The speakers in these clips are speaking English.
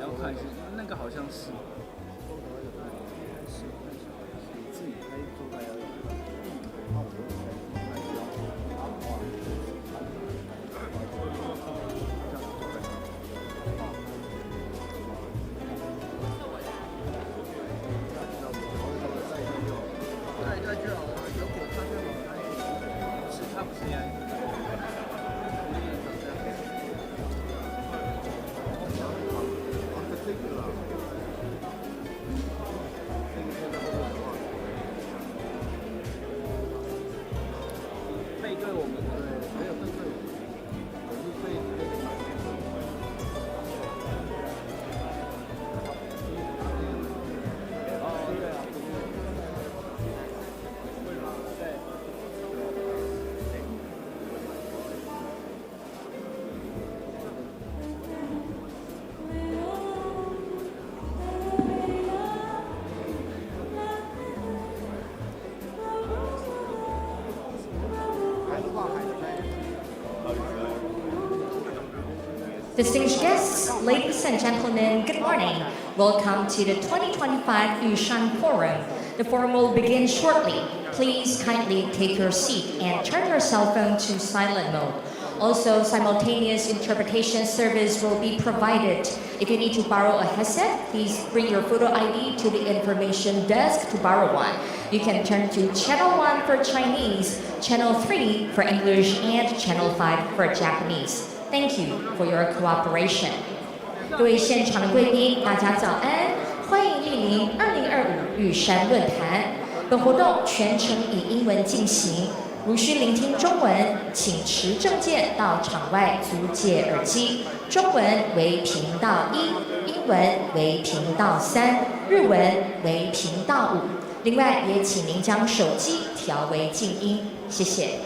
要看一下，那个好像是。自己拍做拍要Distinguished guests, ladies and gentlemen, good morning. Welcome to the 2025 Yushan Forum. The forum will begin shortly. Please kindly take your seat and turn your cell phone to silent mode. Also, simultaneous interpretation service will be provided. If you need to borrow a headset, please bring your photo ID to the information desk to borrow one. You can turn to Channel 1 for Chinese, Channel 3 for English, and Channel 5 for Japanese. Thank you for your cooperation. 各位现场的贵宾，大家早安，欢迎莅临2025玉山论坛。本活动全程以英文进行，如需聆听中文，请持证件到场外租借耳机。中文为频道1，英文为频道3，日文为频道5。另外，也请您将手机调为静音，谢谢。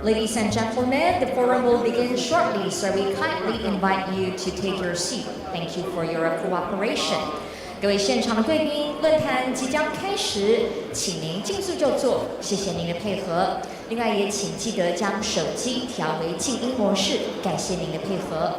Ladies and gentlemen, the forum will begin shortly, so we kindly invite you to take your seat. Thank you for your cooperation. 各位现场的贵宾，论坛即将开始，请您尽速就座，谢谢您的配合。另外，也请记得将手机调为静音模式，感谢您的配合。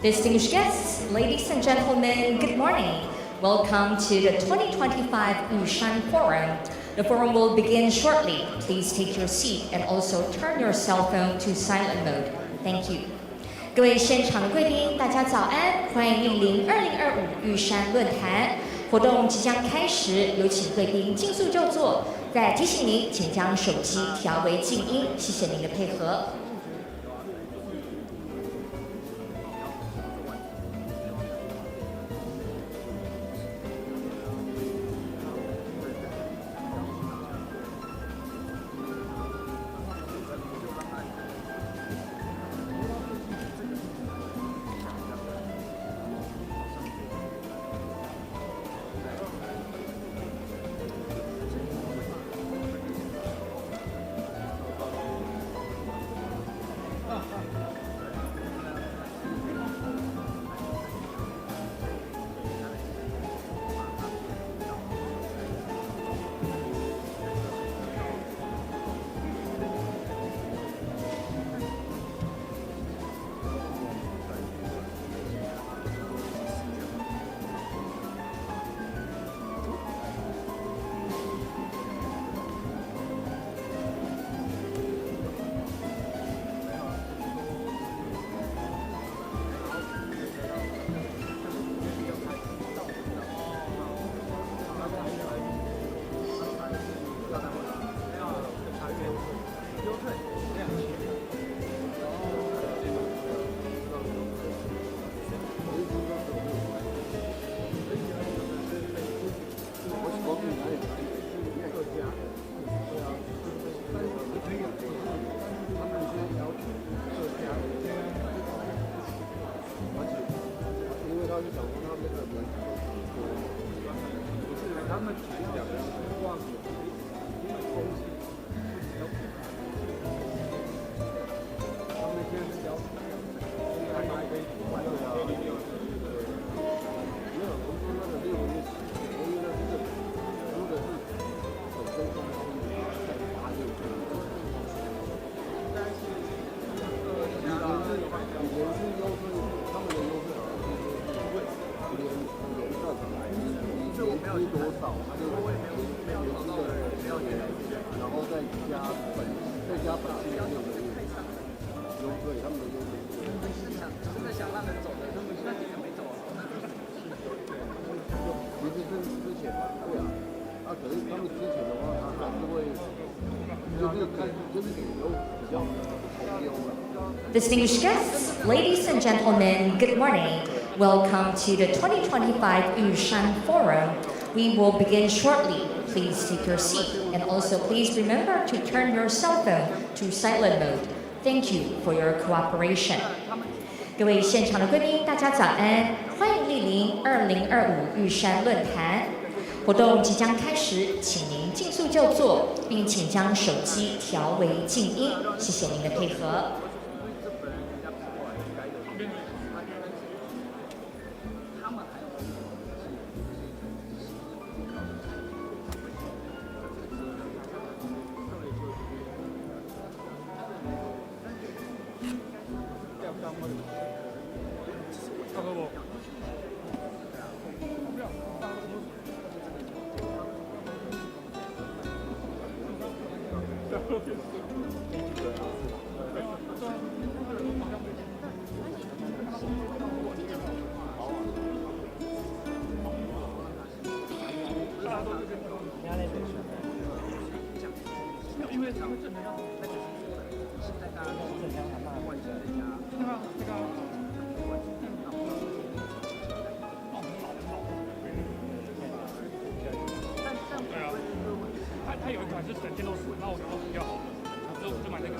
Distinguished guests, ladies and gentlemen, good morning. Welcome to the 2025 Yushan Forum. The forum will begin shortly. Please take your seat and also turn your cell phone to silent mode. Thank you. 各位现场的贵宾，大家早安，欢迎莅临2025玉山论坛。活动即将开始，有请贵宾尽速就座。再提醒您，请将手机调为静音，谢谢您的配合。最佳本地的优惠，对他们的优惠。真的想让人走的，那几个没走啊。其实是之前嘛，对啊，可是他们之前的话，他还是会，就是有比较红优了。Distinguished guests, ladies and gentlemen, good morning. Welcome to the 2025 Yushan Forum. We will begin shortly. Please take your seat and also please remember to turn your cell phone to silent mode. Thank you for your cooperation. 各位现场的贵宾，大家早安，欢迎莅临2025玉山论坛。活动即将开始，请您尽速就座，并请将手机调为静音，谢谢您的配合。它有一款是整件都是，那我觉得比较好，就买这个。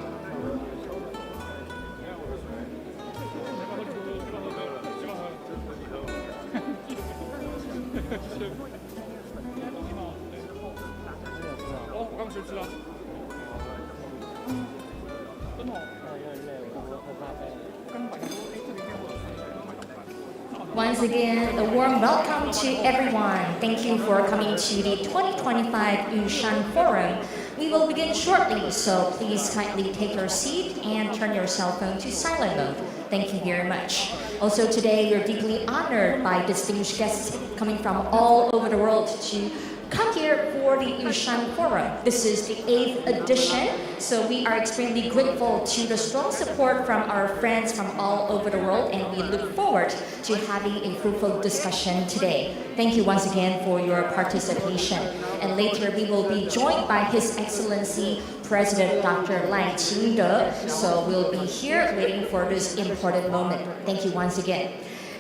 哦，我刚学吃了。真的。我刚买的说，这里面我Once again, a warm welcome to everyone. Thank you for coming to the 2025 Yushan Forum. We will begin shortly, so please kindly take your seat and turn your cell phone to silent mode. Thank you very much. Also today, we're deeply honored by distinguished guests coming from all over the world to come here for the Yushan Forum. This is the 8th edition, so we are extremely grateful to the strong support from our friends from all over the world, and we look forward to having a fruitful discussion today. Thank you once again for your participation. And later we will be joined by His Excellency President Dr.赖总统. So we'll be here waiting for this important moment. Thank you once again.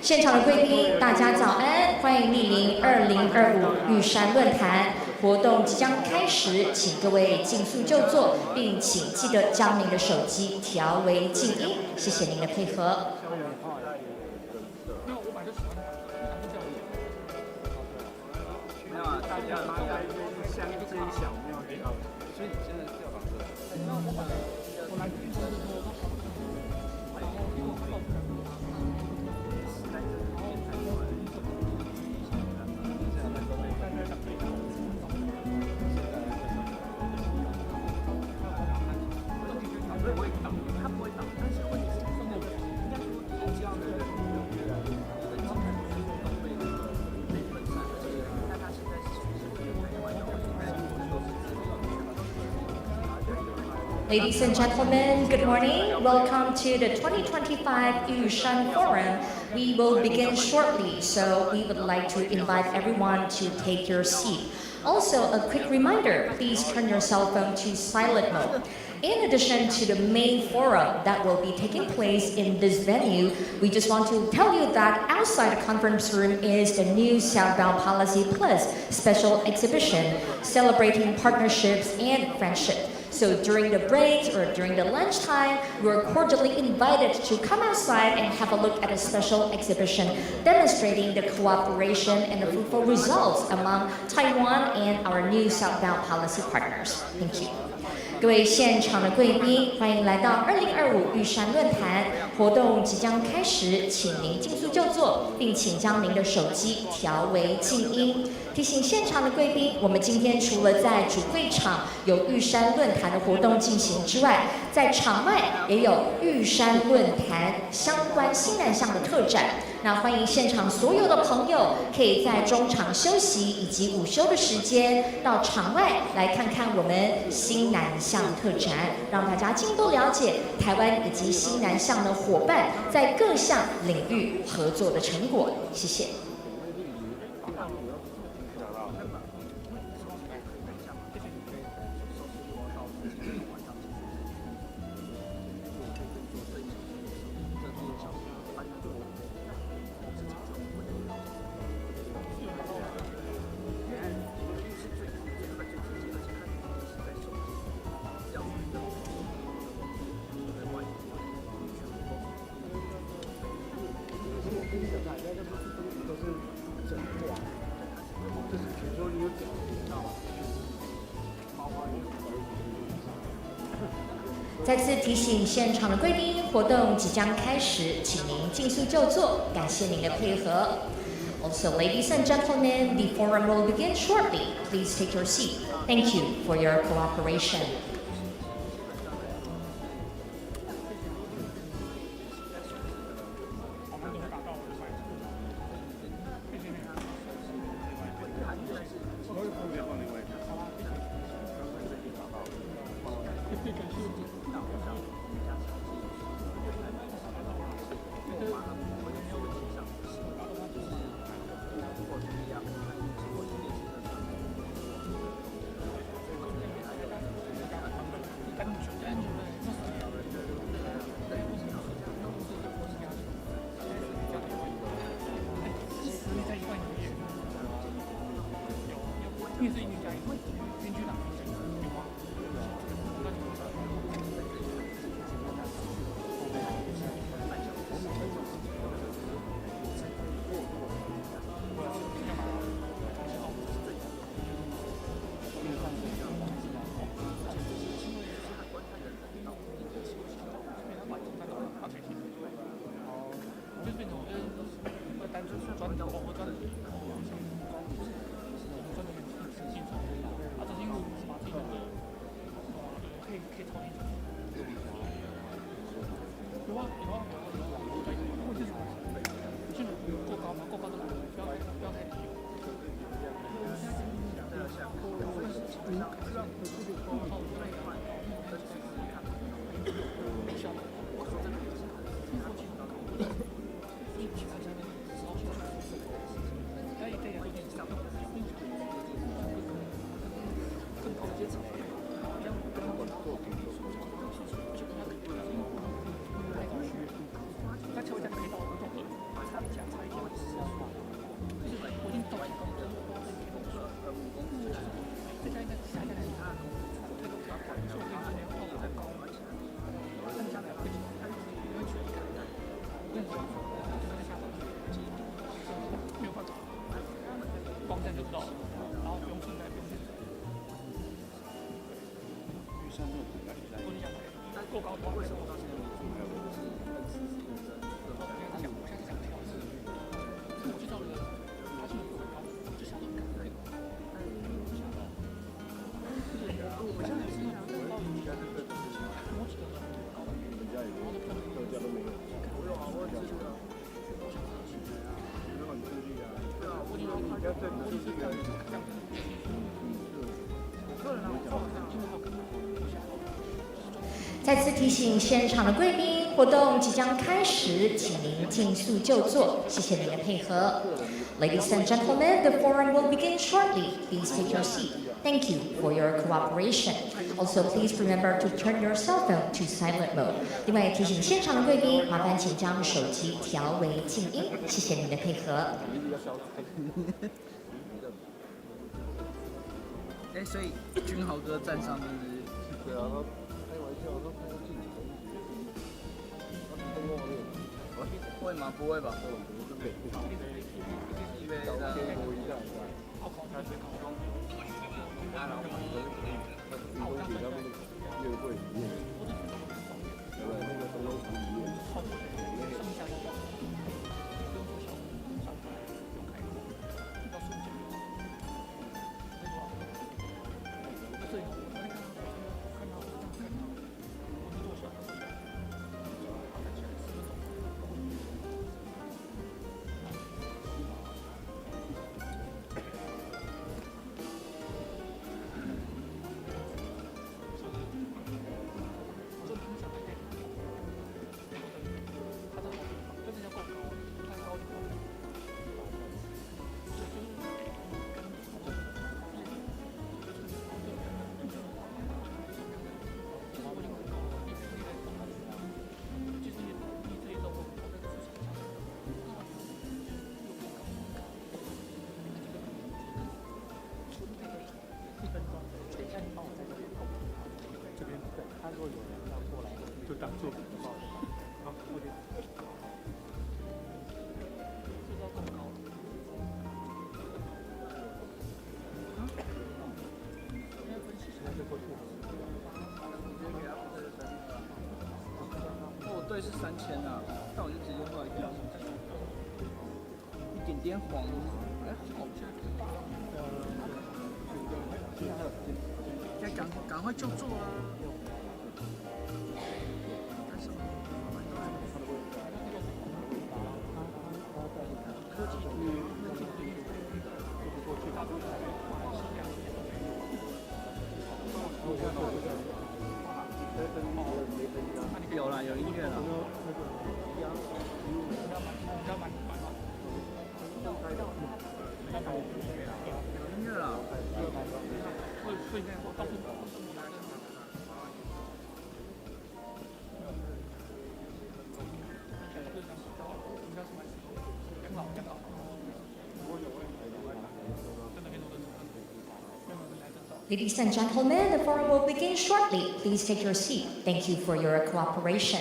现场的贵宾，大家早安，欢迎莅临2025玉山论坛。活动即将开始，请各位尽速就座，并请记得将您的手机调为静音，谢谢您的配合。没有啊，大家像一间小庙一样，所以你现在是要把这我来听说Ladies and gentlemen, good morning. Welcome to the 2025 Yushan Forum. We will begin shortly, so we would like to invite everyone to take your seat. Also, a quick reminder, please turn your cell phone to silent mode. In addition to the main forum that will be taking place in this venue, we just want to tell you that outside the conference room is the new Southbound Policy Plus special exhibition celebrating partnerships and friendship. So during the breaks or during the lunchtime, you are cordially invited to come outside and have a look at a special exhibition demonstrating the cooperation and the fruitful results among Taiwan and our new Southbound Policy partners. Thank you. 各位现场的贵宾，欢迎来到2025玉山论坛。活动即将开始，请您尽速就座，并请将您的手机调为静音。提醒现场的贵宾，我们今天除了在主会场有玉山论坛的活动进行之外，在场外也有玉山论坛相关新南向的特展。那欢迎现场所有的朋友，可以在中场休息以及午休的时间，到场外来看看我们新南向特展，让大家进一步了解台湾以及新南向的伙伴在各项领域合作的成果。谢谢。再次提醒现场的贵宾，活动即将开始，请您尽速就座，感谢您的配合。Also, ladies and gentlemen, the forum will begin shortly. Please take your seat. Thank you for your cooperation. 再次提醒现场的贵宾，活动即将开始，请您尽速就座，谢谢您的配合。Ladies and gentlemen, the forum will begin shortly. Please take your seat. Thank you for your cooperation. Also, please remember to turn your cell phone to silent mode. 另外提醒现场的贵宾，麻烦请将手机调为静音，谢谢您的配合。所以君豪哥站上面是？对啊，他开玩笑，他不进去，他灯光面，会吗？不会吧？一杯的，天国一下，乐队里面，在那个灯笼图里面。当作品的报道。好，OK。我对是3000啊，但我就直接画一个，一点点黄，还好。要赶快就做啊！有啦，有音乐了。有音乐了。所以现在我告诉你。Ladies and gentlemen, the forum will begin shortly. Please take your seat. Thank you for your cooperation.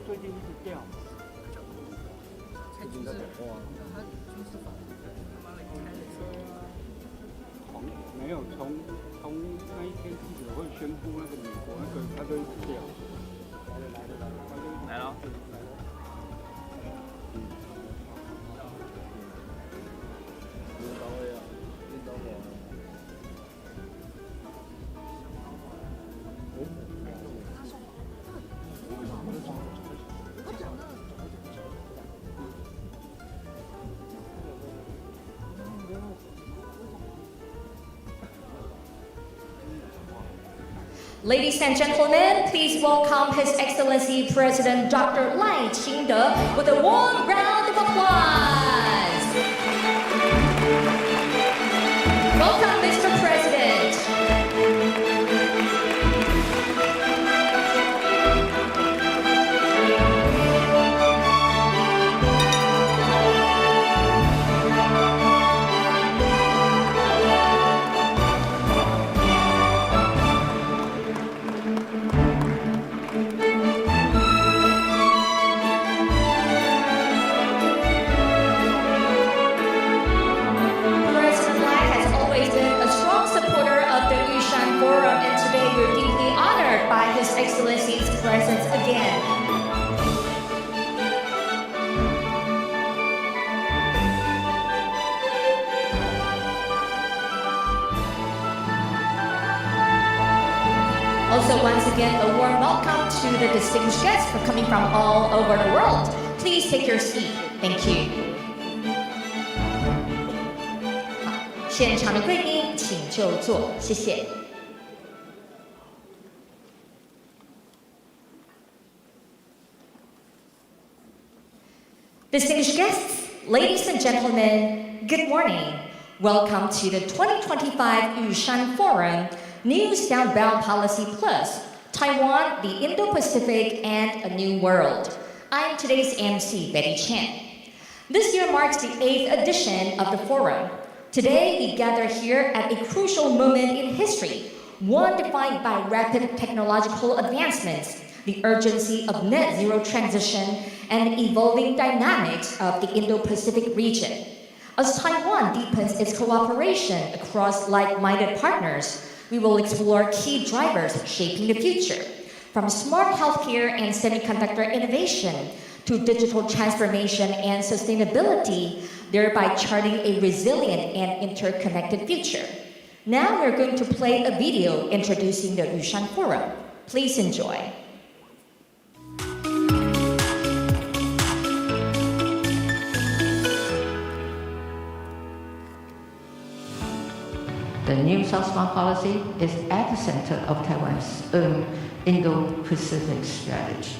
最近一直掉。最近在讲话。没有，从那一天记者会宣布那个美国那个，他就一直掉。来了。Ladies and gentlemen, please welcome His Excellency President Dr. Lai Ching-te with a warm round of applause. Welcome, Mr. President. His Excellency's presence again. Also, once again, a warm welcome to the distinguished guests for coming from all over the world. Please take your seat. Thank you. 好，现场的贵宾请就座，谢谢。Distinguished guests, ladies and gentlemen, good morning. Welcome to the 2025 Yushan Forum, New Southbound Policy Plus, Taiwan, the Indo-Pacific, and a New World. I'm today's MC, Betty Chan. This year marks the 8th edition of the forum. Today, we gather here at a crucial moment in history, one defined by rapid technological advancements, the urgency of net zero transition, and the evolving dynamics of the Indo-Pacific region. As Taiwan deepens its cooperation across like-minded partners, We will explore key drivers shaping the future, from smart healthcare and semiconductor innovation to digital transformation and sustainability, thereby charting a resilient and interconnected future. Now we're going to play a video introducing the Yushan Forum. Please enjoy. The new Southbound policy is at the center of Taiwan's Indo-Pacific strategy.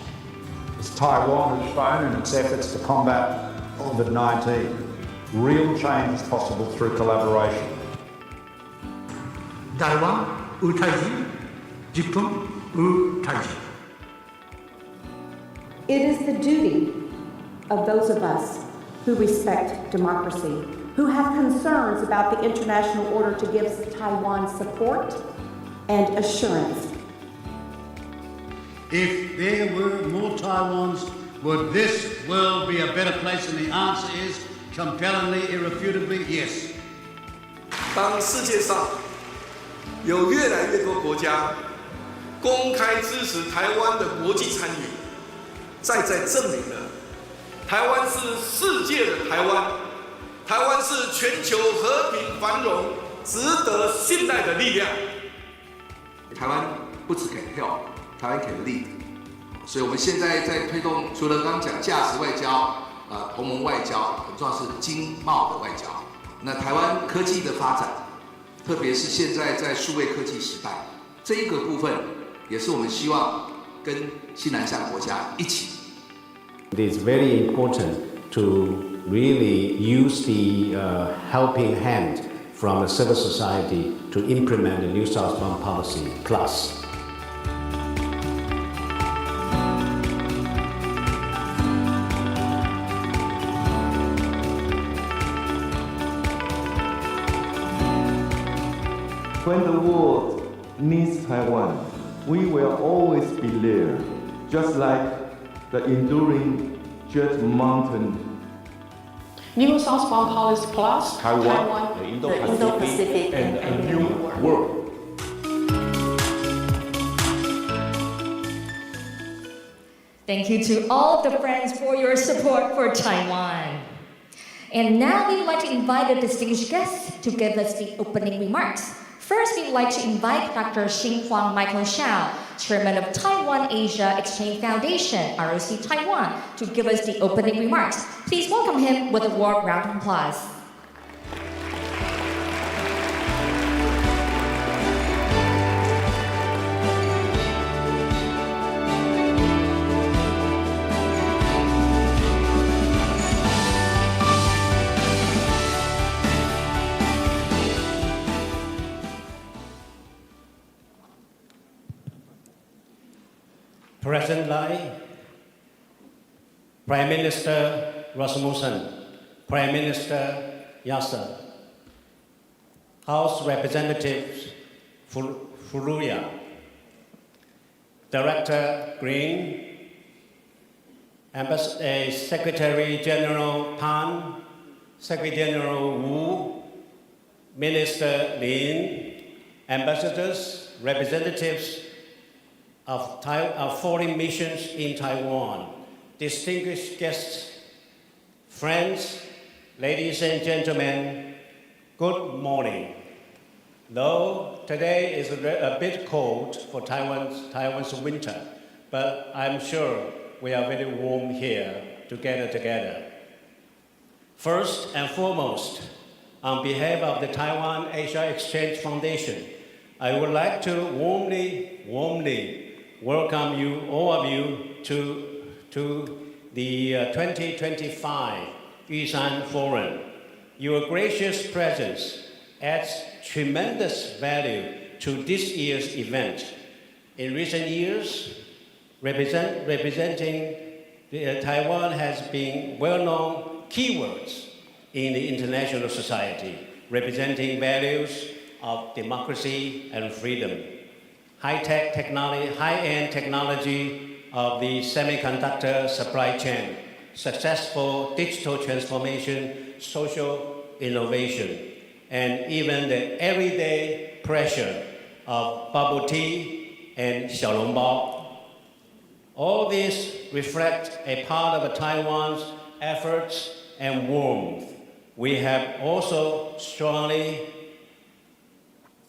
As Taiwan has shown in its efforts to combat COVID-19, real change is possible through collaboration. Taiwan ou Taiji, Japan ou Taiji. It is the duty of those of us who respect democracy, who have concerns about the international order, to give Taiwan support and assurance. If there were more Taiwans, would this world be a better place? And the answer is compellingly, irrefutably, yes. 当世界上有越来越多国家公开支持台湾的国际参与，再证明了台湾是世界的台湾，台湾是全球和平繁荣、值得信赖的力量。台湾不只给票，台湾给力，所以我们现在在推动，除了刚刚讲价值外交、同盟外交，很重要是经贸的外交。那台湾科技的发展，特别是现在在数位科技时代，这一个部分也是我们希望跟新南向国家一起。It is very important to really use the helping hand from the civil society to implement the New Southbound Policy Plus. When the world needs Taiwan, we will always be there, just like the enduring Jet Mountain. New Southbound Policy Plus, Taiwan, the Indo-Pacific, and a new world. Thank you to all the friends for your support for Taiwan. And now we'd like to invite a distinguished guest to give us the opening remarks. First, we'd like to invite Dr. Xinhuang Michael Xiao, Chairman of Taiwan Asia Exchange Foundation, ROC Taiwan, to give us the opening remarks. Please welcome him with a warm round of applause. President Lai, Prime Minister Rasmussen, Prime Minister Janša, House Representatives Furuya, Director Green, Secretary General Pan, Secretary General Wu, Minister Lin, ambassadors, representatives of foreign missions in Taiwan, distinguished guests, friends, ladies and gentlemen, good morning. Though today is a bit cold for Taiwan's winter, but I'm sure we are very warm here together. First and foremost, on behalf of the Taiwan Asia Exchange Foundation, I would like to warmly welcome you, all of you, to the 2025 Yushan Forum. Your gracious presence adds tremendous value to this year's event. In recent years, representing Taiwan has been well-known keywords in the international society, representing values of democracy and freedom. High-tech technology, high-end technology of the semiconductor supply chain, successful digital transformation, social innovation, and even the everyday pressure of bubble tea and 小笼包. All this reflect a part of Taiwan's efforts and warmth. We have also strongly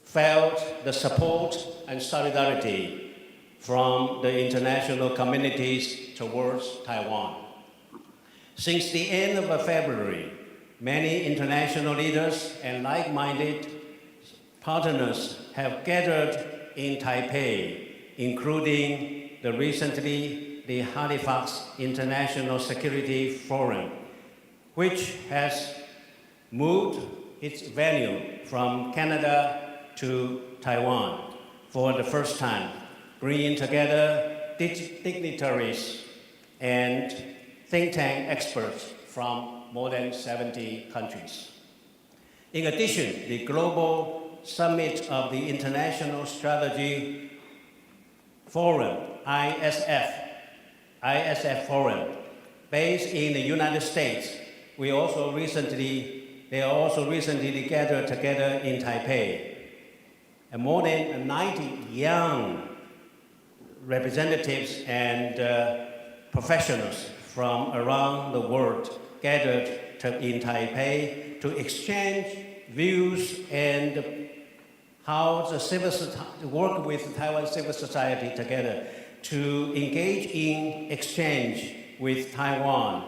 felt the support and solidarity from the international communities towards Taiwan. Since the end of February, many international leaders and like-minded partners have gathered in Taipei, including the Halifax International Security Forum, which has moved its venue from Canada to Taiwan for the first time, bringing together dignitaries and think tank experts from more than 70 countries. In addition, the Global Summit of the International Strategy Forum, ISF Forum, based in the United States, they also recently gathered together in Taipei. And more than 90 young representatives and professionals from around the world gathered in Taipei to exchange views and how the work with Taiwan civil society together to engage in exchange with Taiwan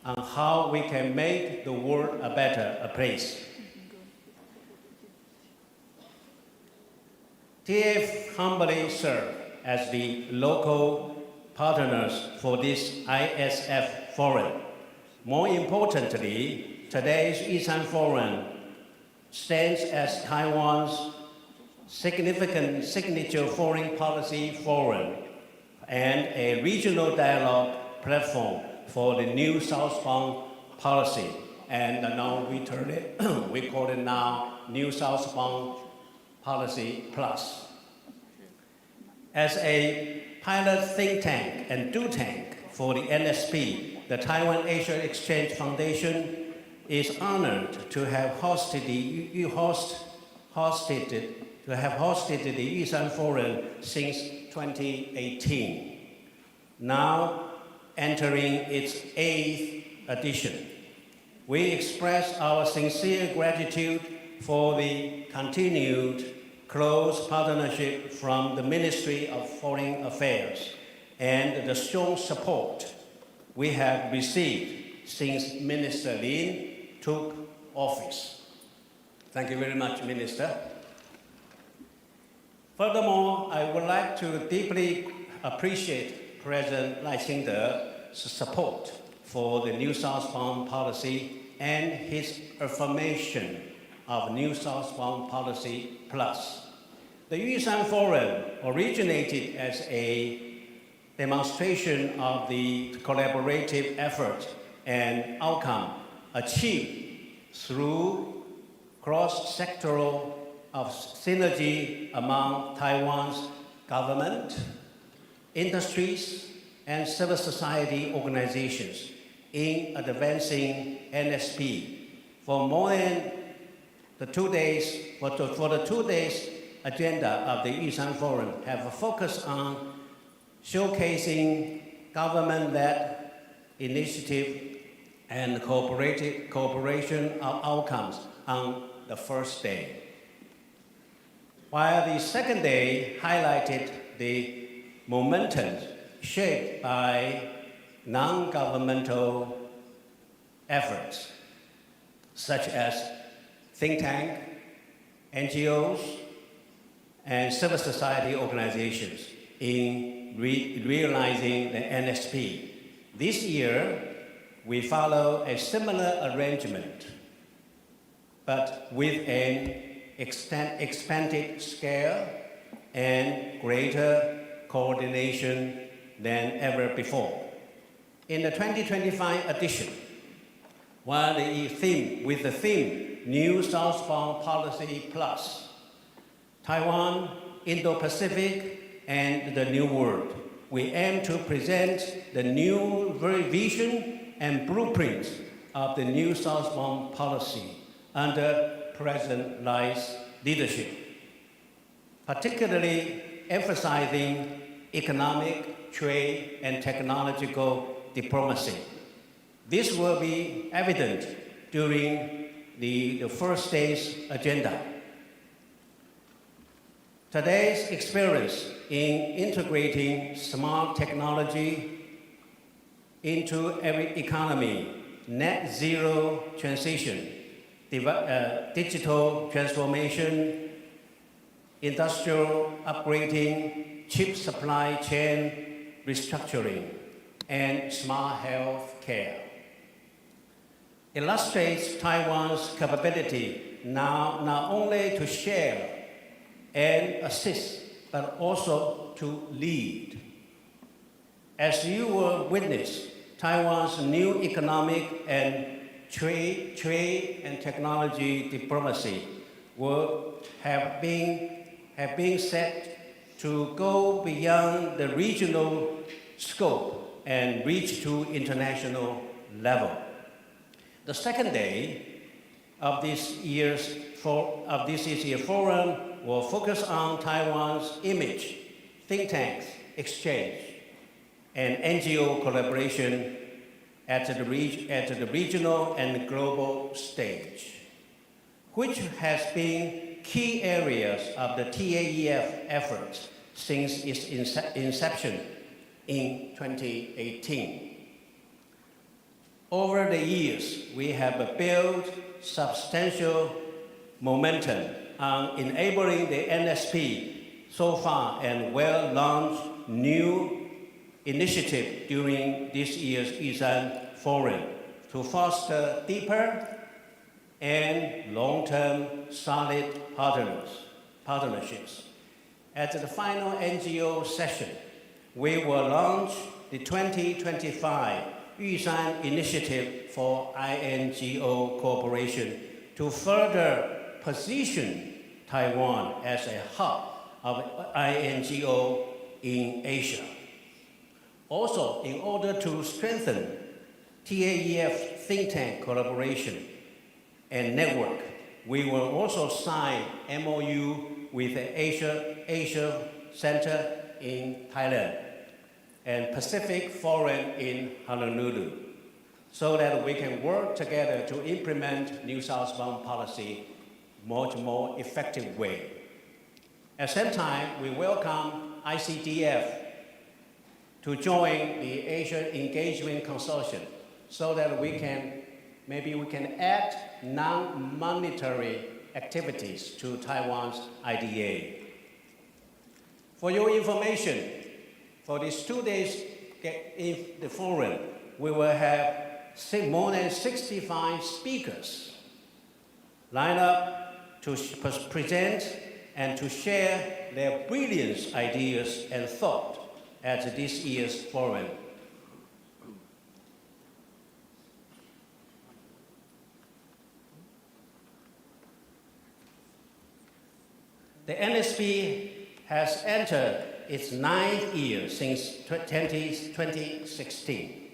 on how we can make the world a better place. TF humbly serve as the local partners for this ISF Forum. More importantly, today's Yisan Forum stands as Taiwan's significant signature foreign policy forum and a regional dialogue platform for the new southbound policy. And now we call it now New Southbound Policy Plus. As a pilot think tank and do tank for the NSP, the Taiwan Asia Exchange Foundation is honored to have hosted the Yisan Forum since 2018, now entering its 8th edition. We express our sincere gratitude for the continued close partnership from the Ministry of Foreign Affairs and the strong support we have received since Minister Lin took office. Thank you very much, Minister. Furthermore, I would like to deeply appreciate President Lai Ching-te's support for the New Southbound Policy and his affirmation of New Southbound Policy Plus. The Yisan Forum originated as a demonstration of the collaborative effort and outcome achieved through cross-sectoral of synergy among Taiwan's government, industries, and civil society organizations in advancing NSP. For more than the 2 days, for the 2 days agenda of the Yisan Forum have focused on showcasing government-led initiative and cooperation outcomes on the first day. While the second day highlighted the momentum shaped by non-governmental efforts, such as think tank, NGOs, and civil society organizations in realizing the NSP. This year, we follow a similar arrangement, but with an expanded scale and greater coordination than ever before. In the 2025 edition, with the theme New Southbound Policy Plus, Taiwan, Indo-Pacific, and the New World, we aim to present the new vision and blueprints of the New Southbound Policy under President Lai's leadership. particularly emphasizing economic, trade, and technological diplomacy. This will be evident during the first day's agenda. Today's experience in integrating smart technology into every economy, net zero transition, digital transformation, industrial upgrading, chip supply chain restructuring, and smart health care illustrates Taiwan's capability now not only to share and assist, but also to lead. As you will witness, Taiwan's new economic and trade and technology diplomacy will have been set to go beyond the regional scope and reach to international level. The second day of this year's forum will focus on Taiwan's image, think tanks, exchange, and NGO collaboration at the regional and global stage, which has been key areas of the TAEF efforts since its inception in 2018. Over the years, we have built substantial momentum on enabling the NSP so far and will launch new initiatives during this year's Yisan Forum to foster deeper and long-term solid partnerships. At the final NGO session, we will launch the 2025 Yisan Initiative for INGO cooperation to further position Taiwan as a hub of INGO in Asia. Also, in order to strengthen TAEF think tank collaboration and network, we will also sign MOU with the Asia Center in Thailand and Pacific Forum in Honolulu, so that we can work together to implement New Southbound policy much more effective way. At the same time, we welcome ICDF to join the Asia Engagement Consortium so that we can add non-monetary activities to Taiwan's IDA. For your information, for these 2 days in the forum, we will have more than 65 speakers lined up to present and to share their brilliant ideas and thought at this year's forum. The NSP has entered its 9th year since 2016,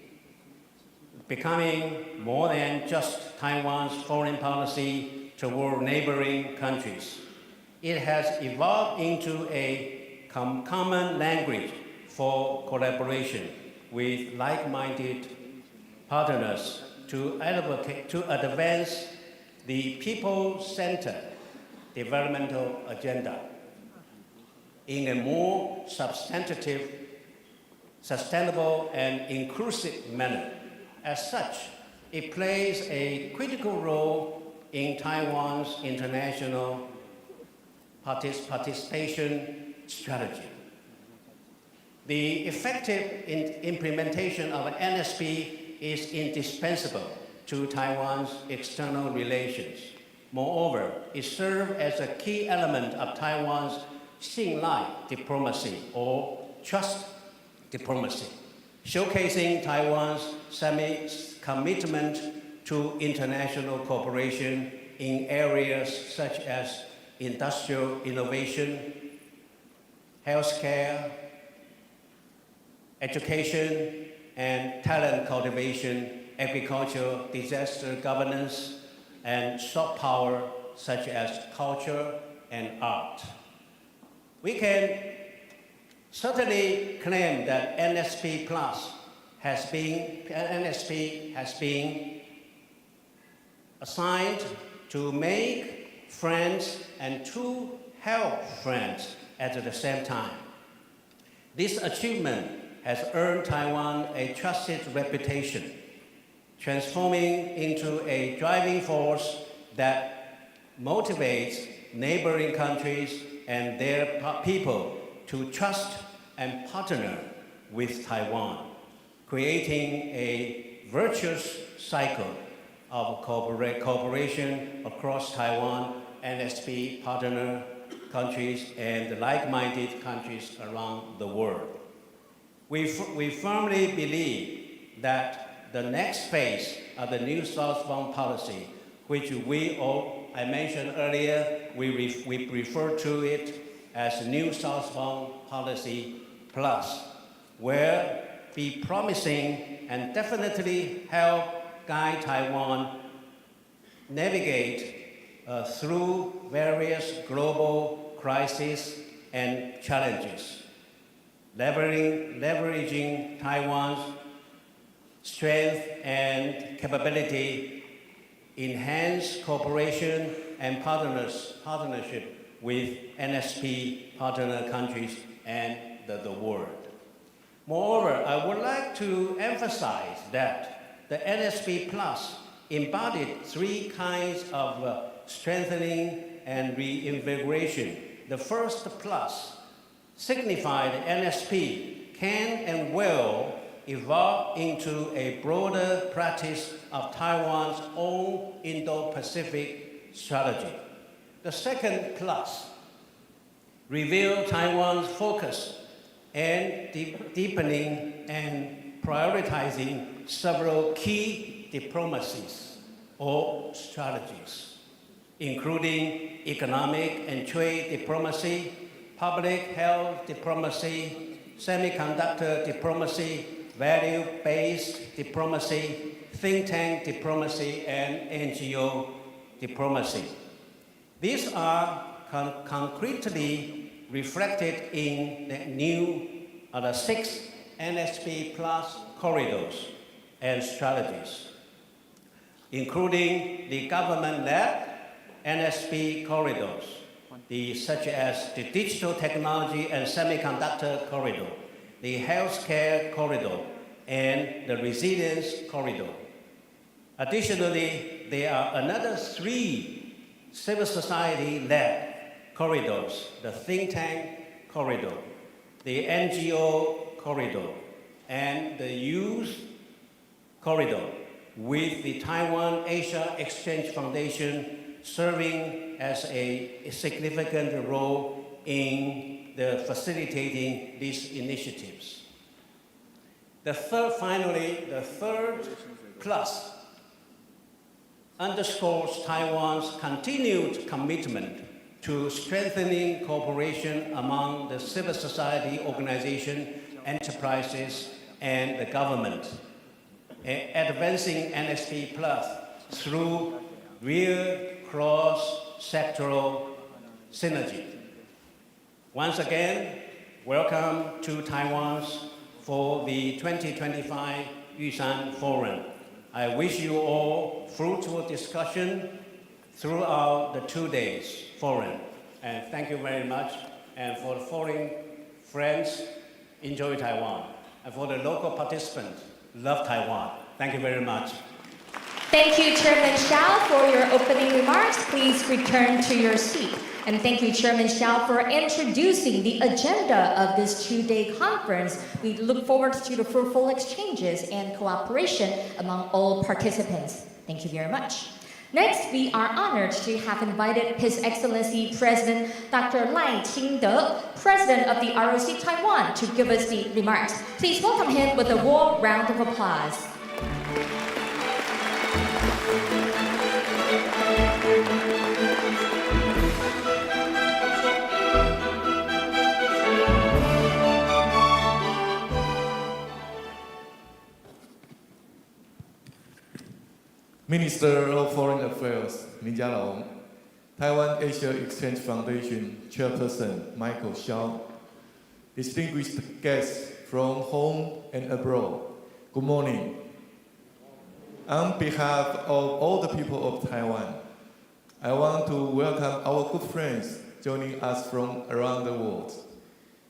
becoming more than just Taiwan's foreign policy toward neighboring countries. It has evolved into a common language for collaboration with like-minded partners to advance the people-centered developmental agenda in a more substantive, sustainable, and inclusive manner. As such, it plays a critical role in Taiwan's international participation strategy. The effective implementation of NSP is indispensable to Taiwan's external relations. Moreover, it serves as a key element of Taiwan's Xinlai diplomacy or trust diplomacy, showcasing Taiwan's commitment to international cooperation in areas such as industrial innovation, healthcare, education, and talent cultivation, agriculture, disaster governance, and soft power such as culture and art. We can certainly claim that NSP has been assigned to make friends and to help friends at the same time. This achievement has earned Taiwan a trusted reputation, transforming into a driving force that motivates neighboring countries and their people to trust and partner with Taiwan, creating a virtuous cycle of cooperation across Taiwan, NSP partner countries, and like-minded countries around the world. We firmly believe that the next phase of the new southbound policy, which I mentioned earlier, we refer to it as New Southbound Policy Plus, will be promising and definitely help guide Taiwan navigate through various global crises and challenges, leveraging Taiwan's strength and capability, enhance cooperation and partnership with NSP partner countries and the world. Moreover, I would like to emphasize that the NSP Plus embodied three kinds of strengthening and reinvigoration. The first plus signified NSP can and will evolve into a broader practice of Taiwan's own Indo-Pacific strategy. The second plus revealed Taiwan's focus and deepening and prioritizing several key diplomacies or strategies, including economic and trade diplomacy, public health diplomacy, semiconductor diplomacy, value-based diplomacy, think tank diplomacy, and NGO diplomacy. These are concretely reflected in the 6 NSP Plus corridors and strategies, including the government-led NSP corridors, such as the digital technology and semiconductor corridor, the healthcare corridor, and the resilience corridor. Additionally, there are another 3 civil society-led corridors: the think tank corridor, the NGO corridor, and the youth corridor, with the Taiwan Asia Exchange Foundation serving as a significant role in facilitating these initiatives. The third plus underscores Taiwan's continued commitment to strengthening cooperation among the civil society organizations, enterprises, and the government, advancing NSP Plus through real cross-sectoral synergy. Once again, welcome to Taiwan for the 2025 Yushan Forum. I wish you all fruitful discussion throughout the 2 days forum. And thank you very much. And for the foreign friends, enjoy Taiwan. And for the local participants, love Taiwan. Thank you very much. Thank you, Chairman Xiao, for your opening remarks. Please return to your seat. And thank you, Chairman Xiao, for introducing the agenda of this 2-day conference. We look forward to the fruitful exchanges and cooperation among all participants. Thank you very much. Next, we are honored to have invited His Excellency President Dr. Lai Ching-te, President of the ROC Taiwan, to give us the remarks. Please welcome him with a warm round of applause. Minister of Foreign Affairs,林佳龙, Taiwan Asia Exchange Foundation Chairperson Michael Xiao, distinguished guests from home and abroad, good morning. On behalf of all the people of Taiwan, I want to welcome our good friends joining us from around the world.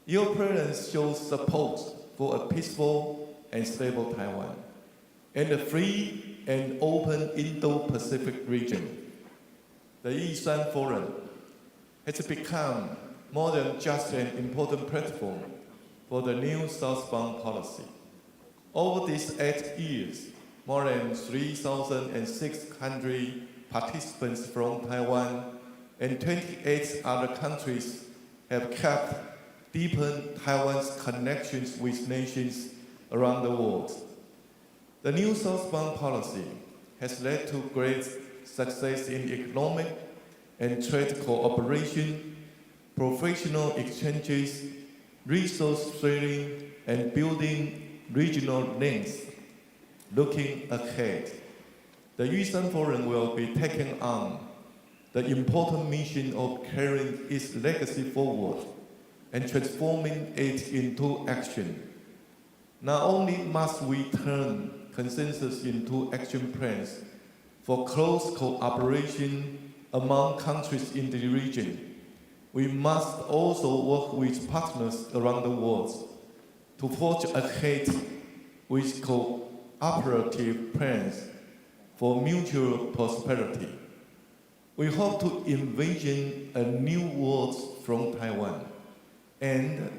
Your presence shows support for a peaceful and stable Taiwan and a free and open Indo-Pacific region. The Yishan Forum has become more than just an important platform for the new southbound policy. Over these 8 years, more than 3,600 participants from Taiwan and 28 other countries have kept deepened Taiwan's connections with nations around the world. The new southbound policy has led to great success in economic and trade cooperation, professional exchanges, resource sharing, and building regional links. Looking ahead, the Yishan Forum will be taking on the important mission of carrying its legacy forward and transforming it into action. Not only must we turn consensus into action plans for close cooperation among countries in the region, we must also work with partners around the world to forge ahead with cooperative plans for mutual prosperity. We hope to envision a new world from Taiwan and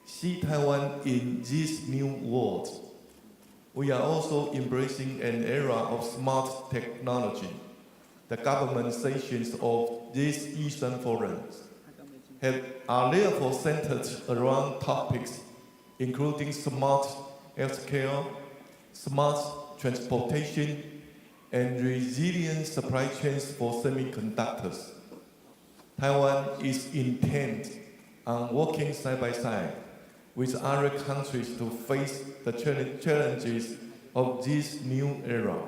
see Taiwan in this new world. We are also embracing an era of smart technology. The government sessions of these Eastern forums are therefore centered around topics including smart healthcare, smart transportation, and resilient supply chains for semiconductors. Taiwan is intent on working side by side with other countries to face the challenges of this new era.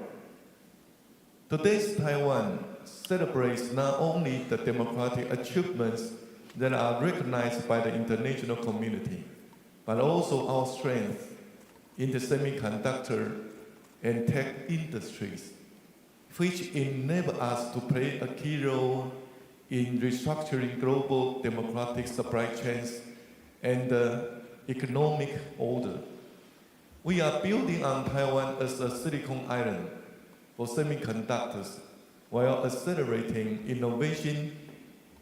Today's Taiwan celebrates not only the democratic achievements that are recognized by the international community, but also our strength in the semiconductor and tech industries, which enable us to play a key role in restructuring global democratic supply chains and the economic order. We are building on Taiwan as a Silicon Island for semiconductors while accelerating innovation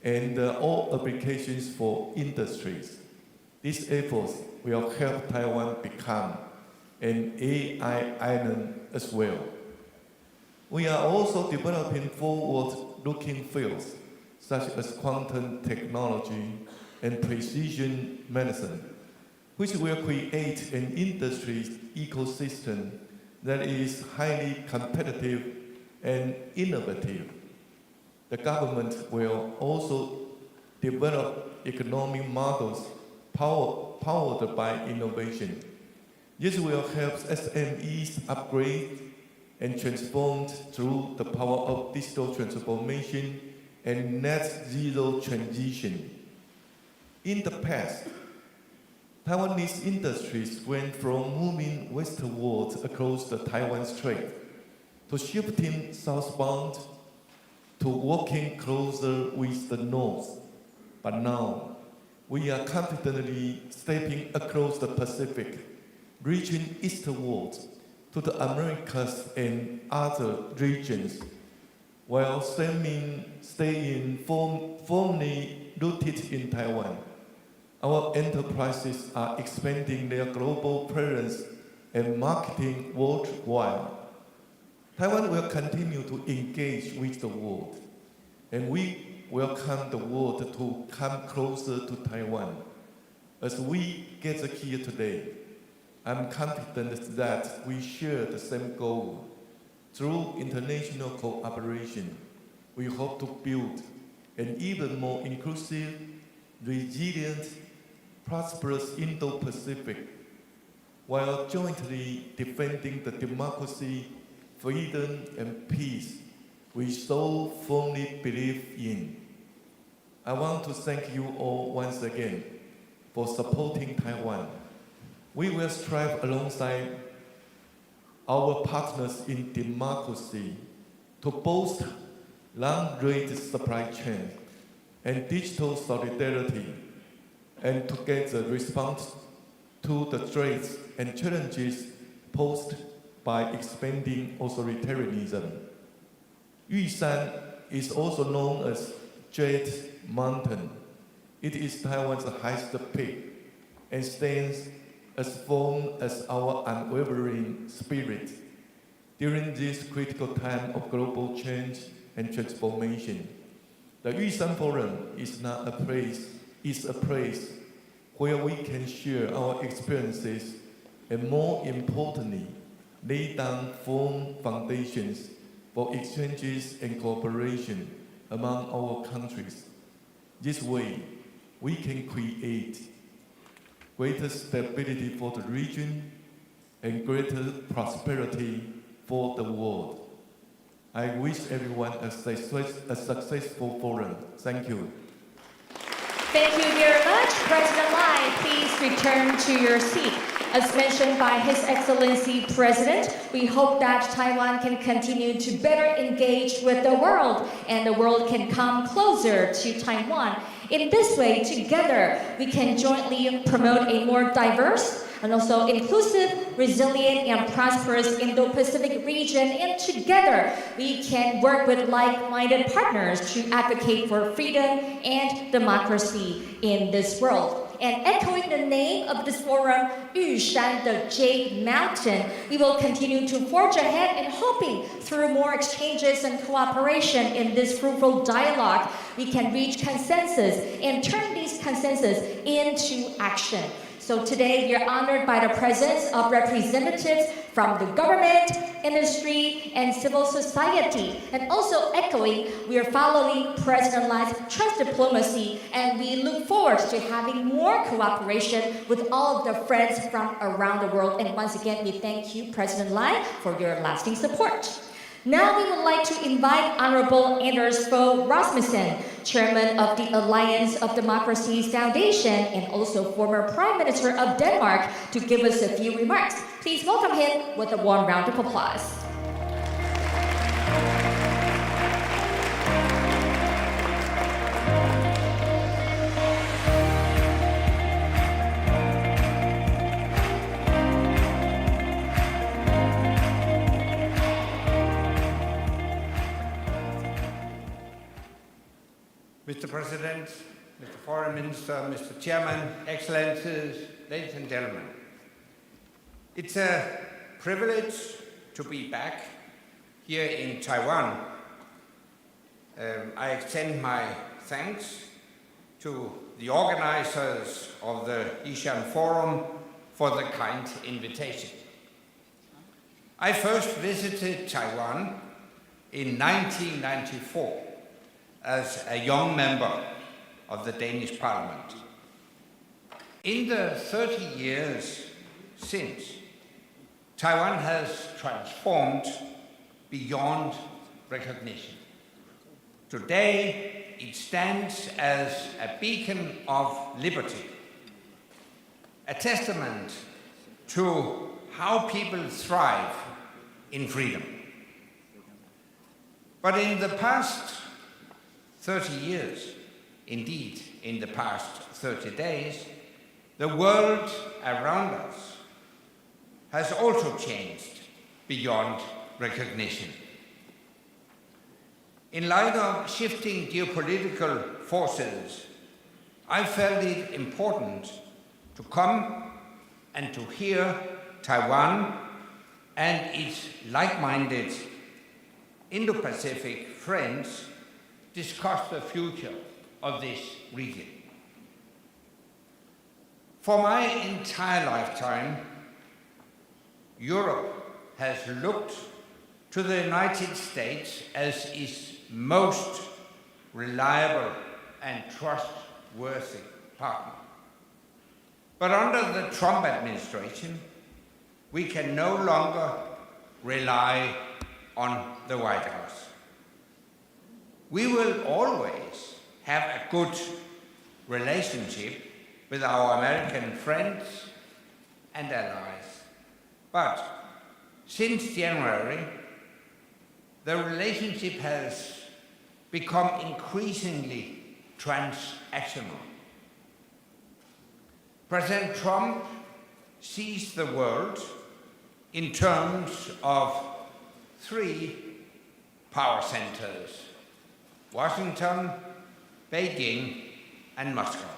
and all applications for industries. These efforts will help Taiwan become an AI island as well. We are also developing forward-looking fields such as quantum technology and precision medicine, which will create an industry ecosystem that is highly competitive and innovative. The government will also develop economic models powered by innovation. This will help SMEs upgrade and transform through the power of digital transformation and net zero transition. In the past, Taiwanese industries went from moving westwards across the Taiwan Strait to shifting southbound to working closer with the North. But now, we are confidently stepping across the Pacific, reaching eastward to the Americas and other regions, while staying firmly rooted in Taiwan. Our enterprises are expanding their global presence and marketing worldwide. Taiwan will continue to engage with the world, and we welcome the world to come closer to Taiwan. As we gather here today, I'm confident that we share the same goal. Through international cooperation, we hope to build an even more inclusive, resilient, prosperous Indo-Pacific, while jointly defending the democracy, freedom, and peace we so firmly believe in. I want to thank you all once again for supporting Taiwan. We will strive alongside our partners in democracy to boost long-range supply chain and digital solidarity, and together respond to the threats and challenges posed by expanding authoritarianism. Yushan is also known as Jade Mountain. It is Taiwan's highest peak and stands as firm as our unwavering spirit during this critical time of global change and transformation. The Yushan Forum is not a place, it's a place where we can share our experiences and, more importantly, lay down firm foundations for exchanges and cooperation among our countries. This way, we can create greater stability for the region and greater prosperity for the world. I wish everyone a successful forum. Thank you. Thank you very much. President Lai, please return to your seat. As mentioned by His Excellency President, we hope that Taiwan can continue to better engage with the world and the world can come closer to Taiwan. In this way, together, we can jointly promote a more diverse and also inclusive, resilient, and prosperous Indo-Pacific region. And together, we can work with like-minded partners to advocate for freedom and democracy in this world. And echoing the name of this forum, Yushan, the Jade Mountain, we will continue to forge ahead and hoping through more exchanges and cooperation in this fruitful dialogue, we can reach consensus and turn these consensus into action. So today we are honored by the presence of representatives from the government, industry, and civil society. And also echoing, we are following President Lai's trust diplomacy, and we look forward to having more cooperation with all of the friends from around the world. And once again, we thank you, President Lai, for your lasting support. Now we would like to invite Honorable Anders Fogh Rasmussen, Chairman of the Alliance of Democracies Foundation and also former Prime Minister of Denmark, to give us a few remarks. Please welcome him with a warm round of applause. Mr. President, Mr. Foreign Minister, Mr. Chairman, Excellencies, ladies and gentlemen. It's a privilege to be back here in Taiwan. I extend my thanks to the organizers of the Yushan Forum for the kind invitation. I first visited Taiwan in 1994. As a young member of the Danish Parliament. In the 30 years since, Taiwan has transformed beyond recognition. Today, it stands as a beacon of liberty, a testament to how people thrive in freedom. But in the past 30 years, indeed in the past 30 days, the world around us has also changed beyond recognition. In light of shifting geopolitical forces, I felt it important to come and to hear Taiwan and its like-minded Indo-Pacific friends discuss the future of this region. For my entire lifetime, Europe has looked to the United States as its most reliable and trustworthy partner. But under the Trump administration, we can no longer rely on the White House. We will always have a good relationship with our American friends and allies. But since January, the relationship has become increasingly transactional. President Trump sees the world in terms of three power centers: Washington, Beijing, and Moscow.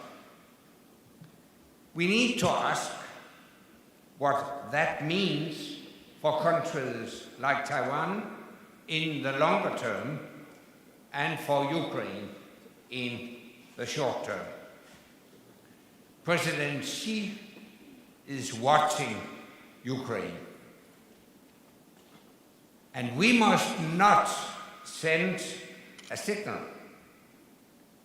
We need to ask what that means for countries like Taiwan in the longer term and for Ukraine in the short term. President Xi is watching Ukraine. And we must not send a signal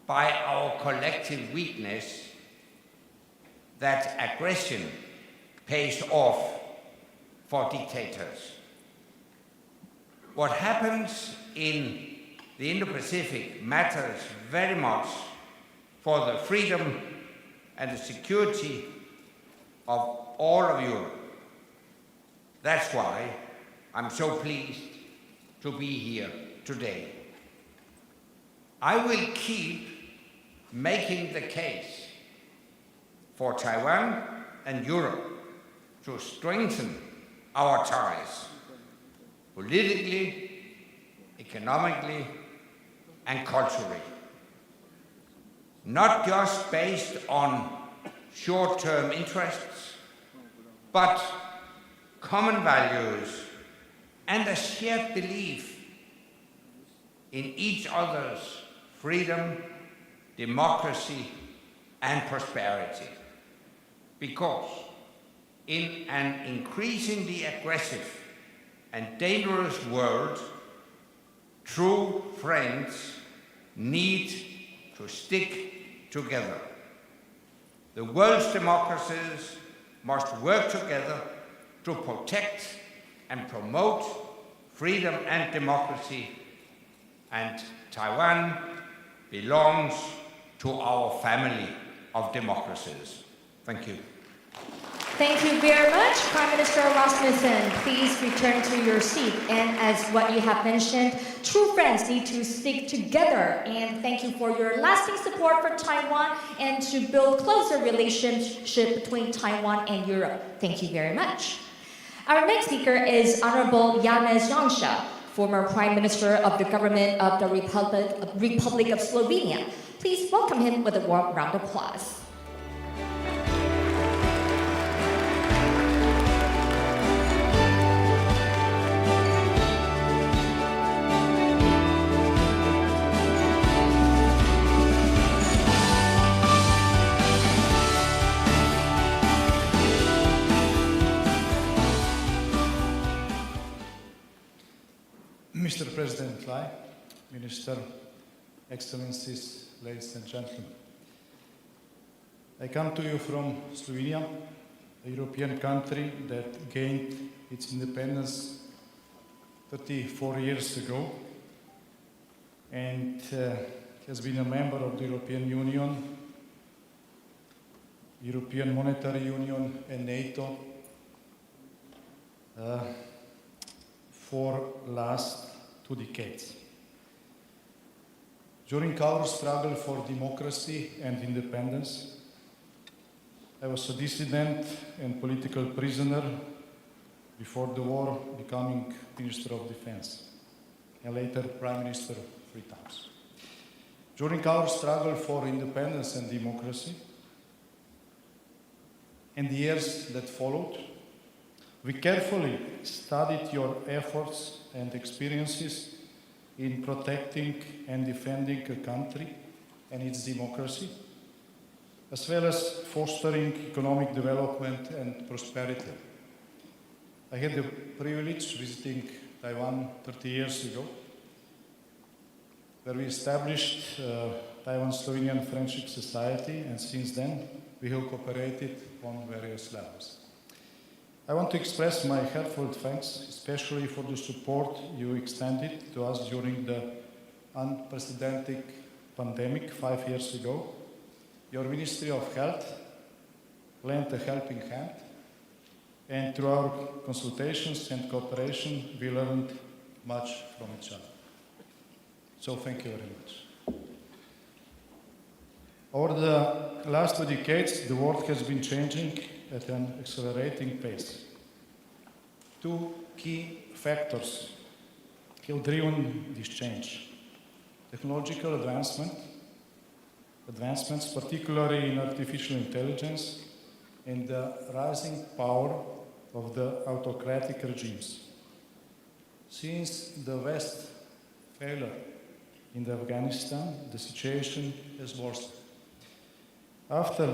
by our collective weakness that aggression pays off for dictators. What happens in the Indo-Pacific matters very much for the freedom and the security of all of Europe. That's why I'm so pleased to be here today. I will keep making the case for Taiwan and Europe to strengthen our ties politically, economically, and culturally. Not just based on short-term interests, but common values and a shared belief in each other's freedom, democracy, and prosperity. Because in an increasingly aggressive and dangerous world, true friends need to stick together. The world's democracies must work together to protect and promote freedom and democracy, and Taiwan belongs to our family of democracies. Thank you. Thank you very much, Prime Minister Rasmussen. Please return to your seat. And as what you have mentioned, true friends need to stick together. And thank you for your lasting support for Taiwan and to build closer relationship between Taiwan and Europe. Thank you very much. Our next speaker is Honorable Janez Janša, former Prime Minister of the government of the Republic of Slovenia. Please welcome him with a warm round of applause. Mr. President Lai, Minister, Excellencies, ladies and gentlemen. I come to you from Slovenia, a European country that gained its independence 34 years ago and has been a member of the European Union, European Monetary Union and NATO for last 2 decades. During our struggle for democracy and independence, I was a dissident and political prisoner before the war, becoming Minister of Defense, and later Prime Minister 3 times. During our struggle for independence and democracy, and the years that followed, we carefully studied your efforts and experiences in protecting and defending a country and its democracy, as well as fostering economic development and prosperity. I had the privilege visiting Taiwan 30 years ago, where we established Taiwan-Slovenian Friendship Society, and since then we have cooperated on various levels. I want to express my heartfelt thanks, especially for the support you extended to us during the unprecedented pandemic 5 years ago, your Ministry of Health lent a helping hand, and through our consultations and cooperation, we learned much from each other. So thank you very much. Over the last 2 decades, the world has been changing at an accelerating pace. 2 key factors have driven this change: technological advancements, particularly in artificial intelligence, and the rising power of the autocratic regimes. Since the West failure in Afghanistan, the situation has worsened. After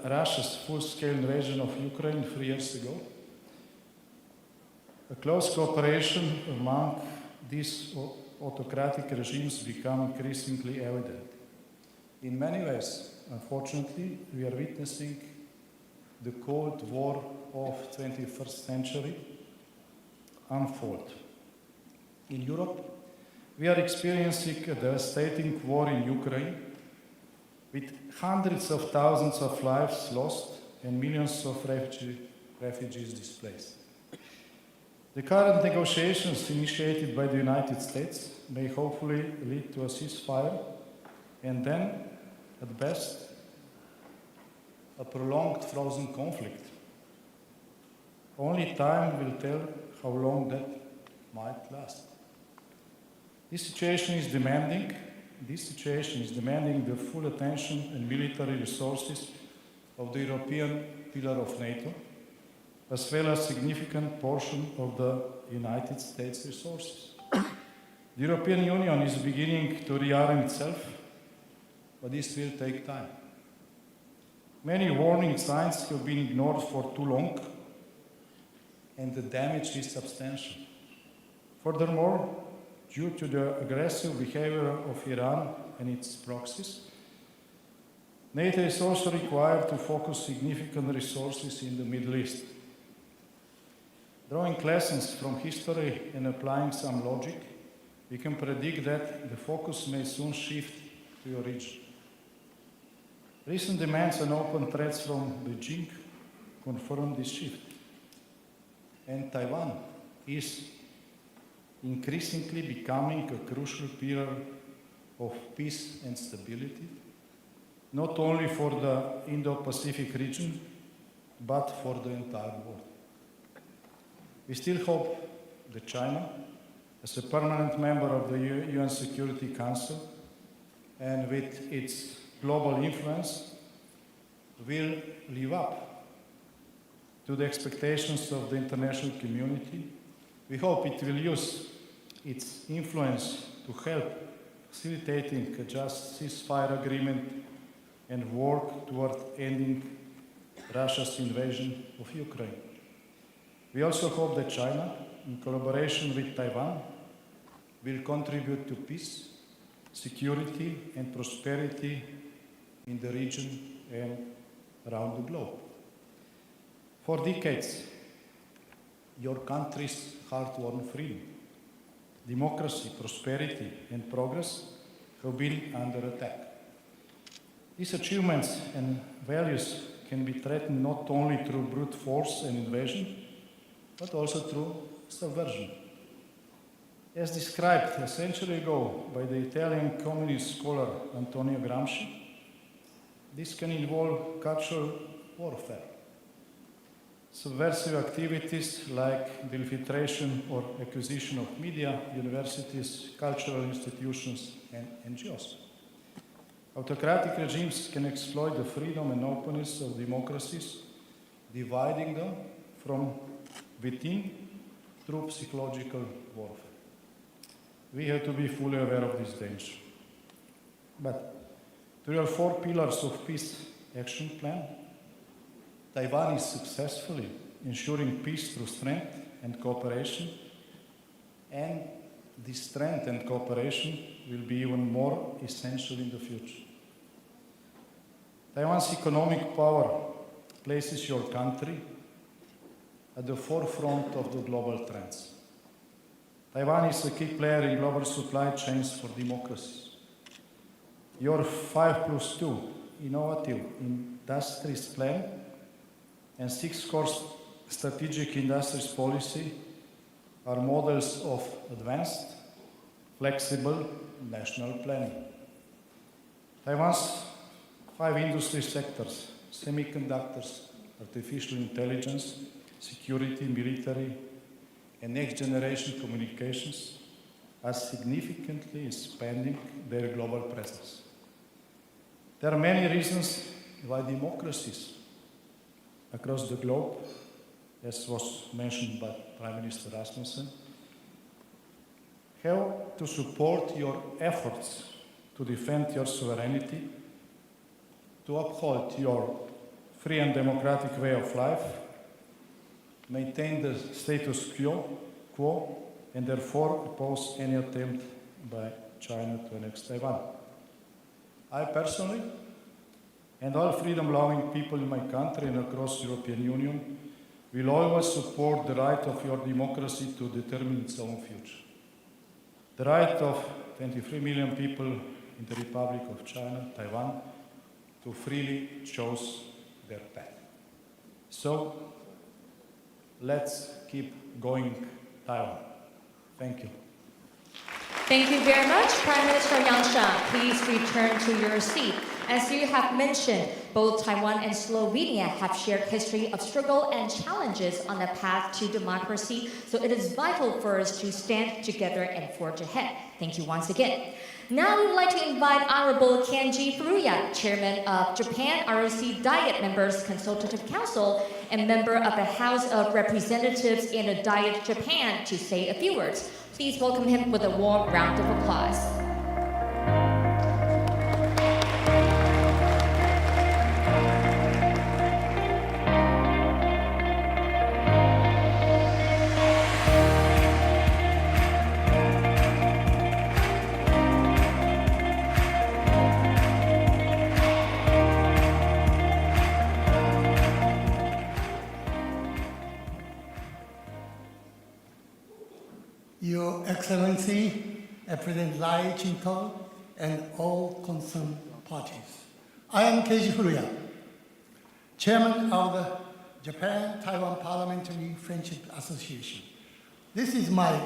Russia's full-scale invasion of Ukraine 3 years ago, a close cooperation among these autocratic regimes became increasingly evident. In many ways, unfortunately, we are witnessing the Cold War of 21st century unfold. In Europe, we are experiencing a devastating war in Ukraine, with hundreds of thousands of lives lost and millions of refugees displaced. The current negotiations initiated by the United States may hopefully lead to a ceasefire and then, at best, a prolonged frozen conflict. Only time will tell how long that might last. This situation is demanding the full attention and military resources of the European pillar of NATO, as well as a significant portion of the United States resources. The European Union is beginning to rearm itself, but this will take time. Many warning signs have been ignored for too long, and the damage is substantial. Furthermore, due to the aggressive behavior of Iran and its proxies, NATO is also required to focus significant resources in the Middle East. Drawing lessons from history and applying some logic, we can predict that the focus may soon shift to your region. Recent demands and open threats from Beijing confirm this shift. And Taiwan is increasingly becoming a crucial pillar of peace and stability, not only for the Indo-Pacific region, but for the entire world. We still hope that China, as a permanent member of the UN Security Council and with its global influence, will live up to the expectations of the international community. We hope it will use its influence to help facilitating a just ceasefire agreement and work toward ending Russia's invasion of Ukraine. We also hope that China, in collaboration with Taiwan, will contribute to peace, security, and prosperity in the region and around the globe. For decades, your country's hard-won freedom, democracy, prosperity, and progress have been under attack. These achievements and values can be threatened not only through brute force and invasion, but also through subversion. As described a century ago by the Italian communist scholar Antonio Gramsci, this can involve cultural warfare. Subversive activities like the infiltration or acquisition of media, universities, cultural institutions, and NGOs. Autocratic regimes can exploit the freedom and openness of democracies, dividing them from within through psychological warfare. We have to be fully aware of this danger. But through our 4 pillars of peace action plan, Taiwan is successfully ensuring peace through strength and cooperation, and this strength and cooperation will be even more essential in the future. Taiwan's economic power places your country at the forefront of the global trends. Taiwan is a key player in global supply chains for democracies. Your 5+2 innovative industries plan and 6-course strategic industries policy are models of advanced, flexible national planning. Taiwan's 5 industry sectors, semiconductors, artificial intelligence, security, military, and next-generation communications, are significantly expanding their global presence. There are many reasons why democracies across the globe, as was mentioned by Prime Minister Rasmussen, have to support your efforts to defend your sovereignty, to uphold your free and democratic way of life, maintain the status quo, and therefore oppose any attempt by China to annex Taiwan. I personally, and all freedom-loving people in my country and across the European Union, will always support the right of your democracy to determine its own future. The right of 23 million people in the Republic of China, Taiwan, to freely choose their path. So, let's keep going, Taiwan. Thank you. Thank you very much, Prime Minister Janša. Please return to your seat. As you have mentioned, both Taiwan and Slovenia have shared history of struggle and challenges on the path to democracy, so it is vital for us to stand together and forge ahead. Thank you once again. Now we would like to invite Honorable Kenji Furuya, Chairman of Japan ROC Diet Members Consultative Council and member of the House of Representatives in the Diet Japan, to say a few words. Please welcome him with a warm round of applause. Your Excellency, President Lai Ching-te, and all concerned parties. I am Keiji Furuya, Chairman of the Japan-Taiwan Parliamentary Friendship Association. This is my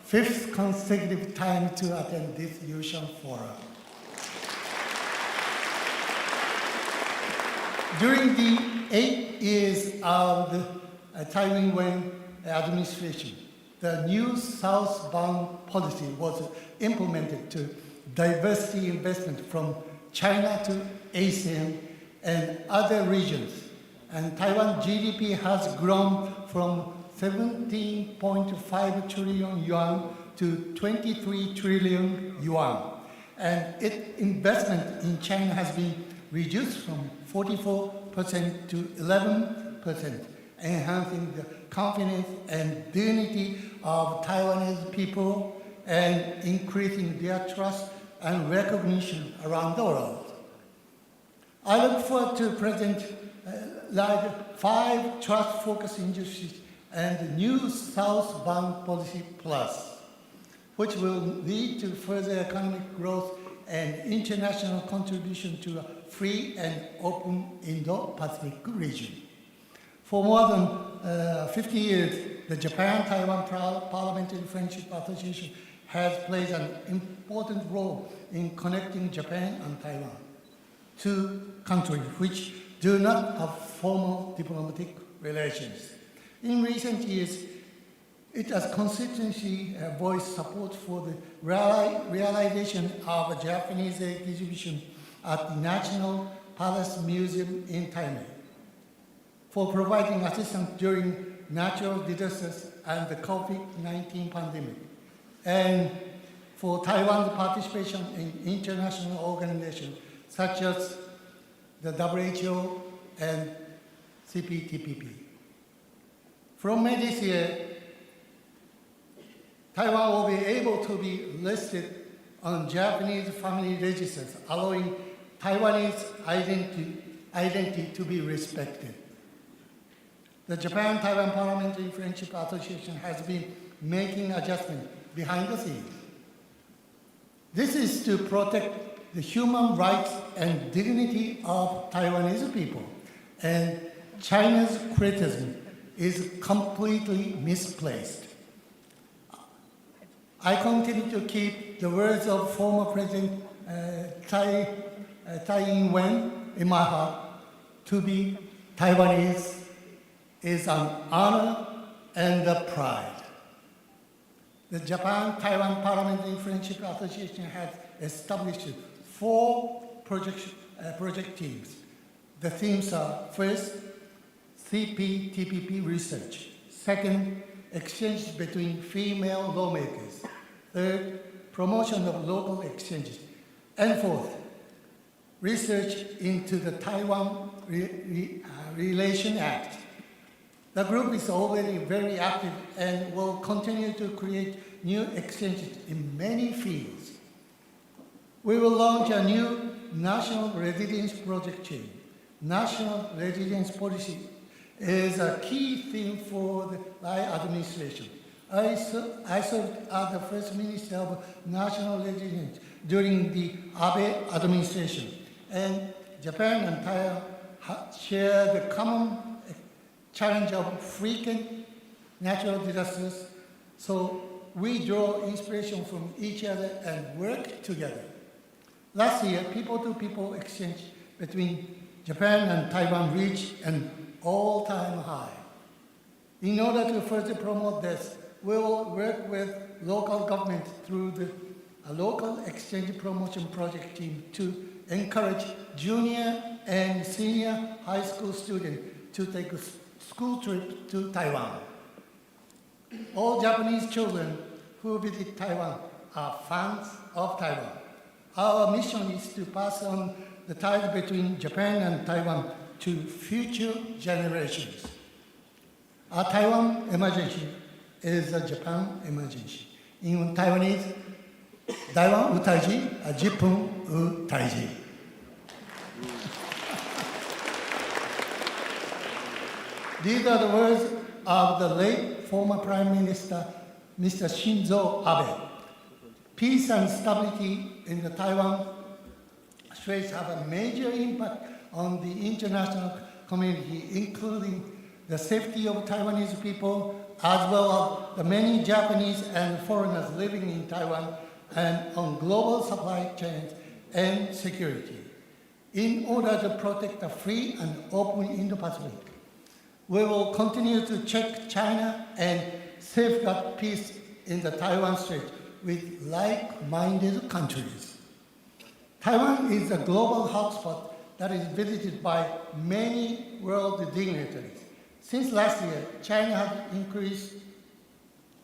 5th consecutive time to attend this Yushan Forum. During the 8 years of the Taiwan administration, the new southbound policy was implemented to diversity investment from China to ASEAN and other regions. And Taiwan GDP has grown from 17.5 trillion yuan to 23 trillion yuan. And its investment in China has been reduced from 44% to 11%, enhancing the confidence and dignity of Taiwanese people and increasing their trust and recognition around the world. I look forward to present like 5 trust-focused industries and the new southbound policy plus, which will lead to further economic growth and international contribution to a free and open Indo-Pacific region. For more than 50 years, the Japan-Taiwan Parliamentary Friendship Association has played an important role in connecting Japan and Taiwan, 2 countries which do not have formal diplomatic relations. In recent years, it has consistently voiced support for the realization of a Japanese exhibition at the National Palace Museum in Taipei, for providing assistance during natural disasters and the COVID-19 pandemic, and for Taiwan's participation in international organizations such as the WHO and CPTPP. From May this year, Taiwan will be able to be listed on Japanese family registers, allowing Taiwanese identity to be respected. The Japan-Taiwan Parliamentary Friendship Association has been making adjustments behind the scenes. This is to protect the human rights and dignity of Taiwanese people, and China's criticism is completely misplaced. I continue to keep the words of former President Tsai Ing-wen in my heart. To be Taiwanese is an honor and a pride. The Japan-Taiwan Parliamentary Friendship Association has established 4 project teams. The themes are: first, CPTPP research; second, exchanges between female lawmakers; third, promotion of local exchanges; and fourth, research into the Taiwan Relation Act. The group is already very active and will continue to create new exchanges in many fields. We will launch a new national resilience project team. National resilience policy is a key theme for the Lai administration. I served as the first Minister of National Resilience during the Abe administration, and Japan and Taiwan share the common challenge of frequent natural disasters, so we draw inspiration from each other and work together. Last year, people-to-people exchange between Japan and Taiwan reached an all-time high. In order to further promote this, we will work with local government through the local exchange promotion project team to encourage junior and senior high school students to take a school trip to Taiwan. All Japanese children who visit Taiwan are fans of Taiwan. Our mission is to pass on the ties between Japan and Taiwan to future generations. A Taiwan emergency is a Japan emergency. In Taiwanese, Taiwan utaji, Japan utaji. These are the words of the late former Prime Minister, Mr. Shinzo Abe. Peace and stability in the Taiwan Straits have a major impact on the international community, including the safety of Taiwanese people, as well as the many Japanese and foreigners living in Taiwan, and on global supply chains and security. In order to protect a free and open Indo-Pacific, we will continue to check China and safeguard peace in the Taiwan Strait with like-minded countries. Taiwan is a global hotspot that is visited by many world dignitaries. Since last year, China has increased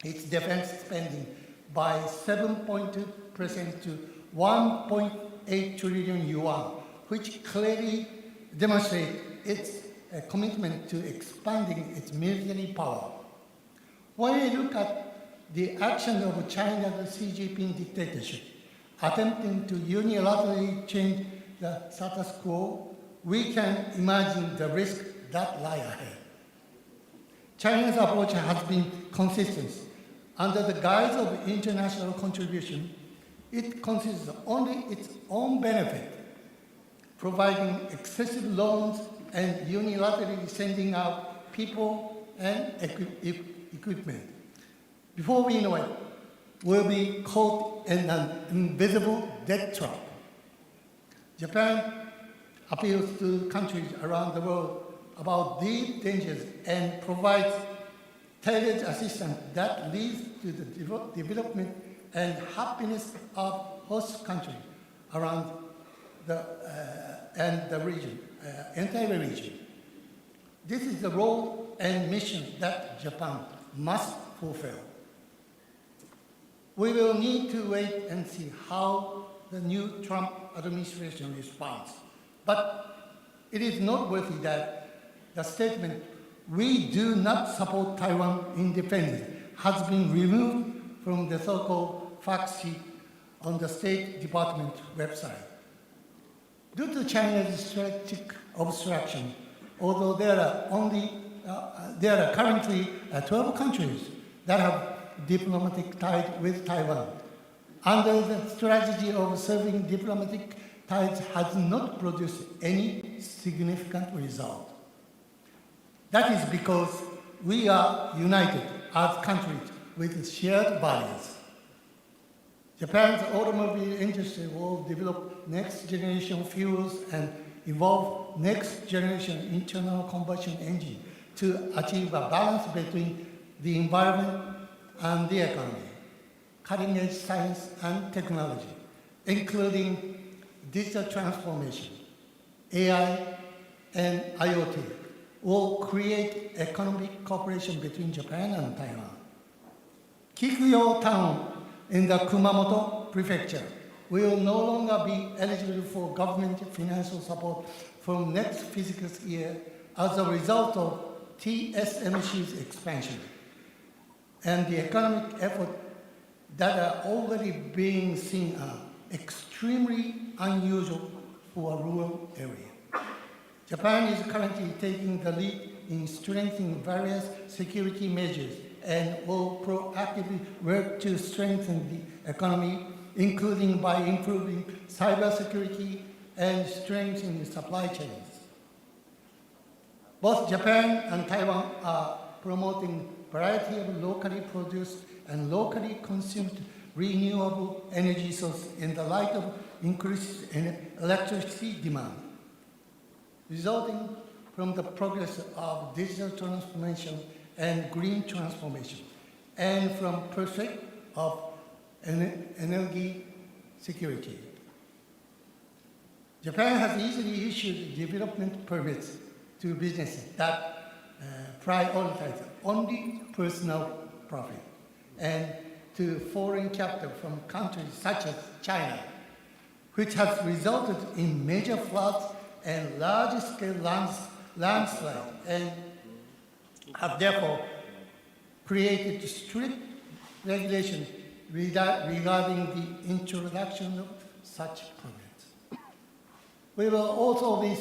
its defense spending by 7.2% to 1.8 trillion yuan, which clearly demonstrates its commitment to expanding its military power. When we look at the action of China's Xi Jinping dictatorship, attempting to unilaterally change the status quo, we can imagine the risks that lie ahead. China's approach has been consistent. Under the guise of international contribution, it considers only its own benefit, providing excessive loans and unilaterally sending out people and equipment. Before we know it, we'll be caught in an invisible debt trap. Japan appeals to countries around the world about these dangers and provides tailored assistance that leads to the development and happiness of host countries around the entire region. This is the role and mission that Japan must fulfill. We will need to wait and see how the new Trump administration responds. But it is noteworthy that the statement, "We do not support Taiwan independence," has been removed from the so-called fact sheet on the State Department website. Due to China's strategic obstruction, although there are currently 12 countries that have diplomatic ties with Taiwan, under the strategy of serving diplomatic ties has not produced any significant result. That is because we are united as countries with shared values. Japan's automobile industry will develop next-generation fuels and evolve next-generation internal combustion engine to achieve a balance between the environment and the economy. Cutting-edge science and technology, including digital transformation, AI, and IoT, will create economic cooperation between Japan and Taiwan. Kikuyo Town in the Kumamoto Prefecture will no longer be eligible for government financial support from next fiscal year as a result of TSMC's expansion and the economic efforts that are already being seen are extremely unusual for a rural area. Japan is currently taking the lead in strengthening various security measures and will proactively work to strengthen the economy, including by improving cybersecurity and strengthening supply chains. Both Japan and Taiwan are promoting a variety of locally produced and locally consumed renewable energy sources in the light of increased electricity demand, resulting from the progress of digital transformation and green transformation, and from pursuit of energy security. Japan has easily issued development permits to businesses that prioritize only personal profit, and to foreign capital from countries such as China, which has resulted in major floods and large-scale landslides, and have therefore created strict regulations regarding the introduction of such permits. We will also be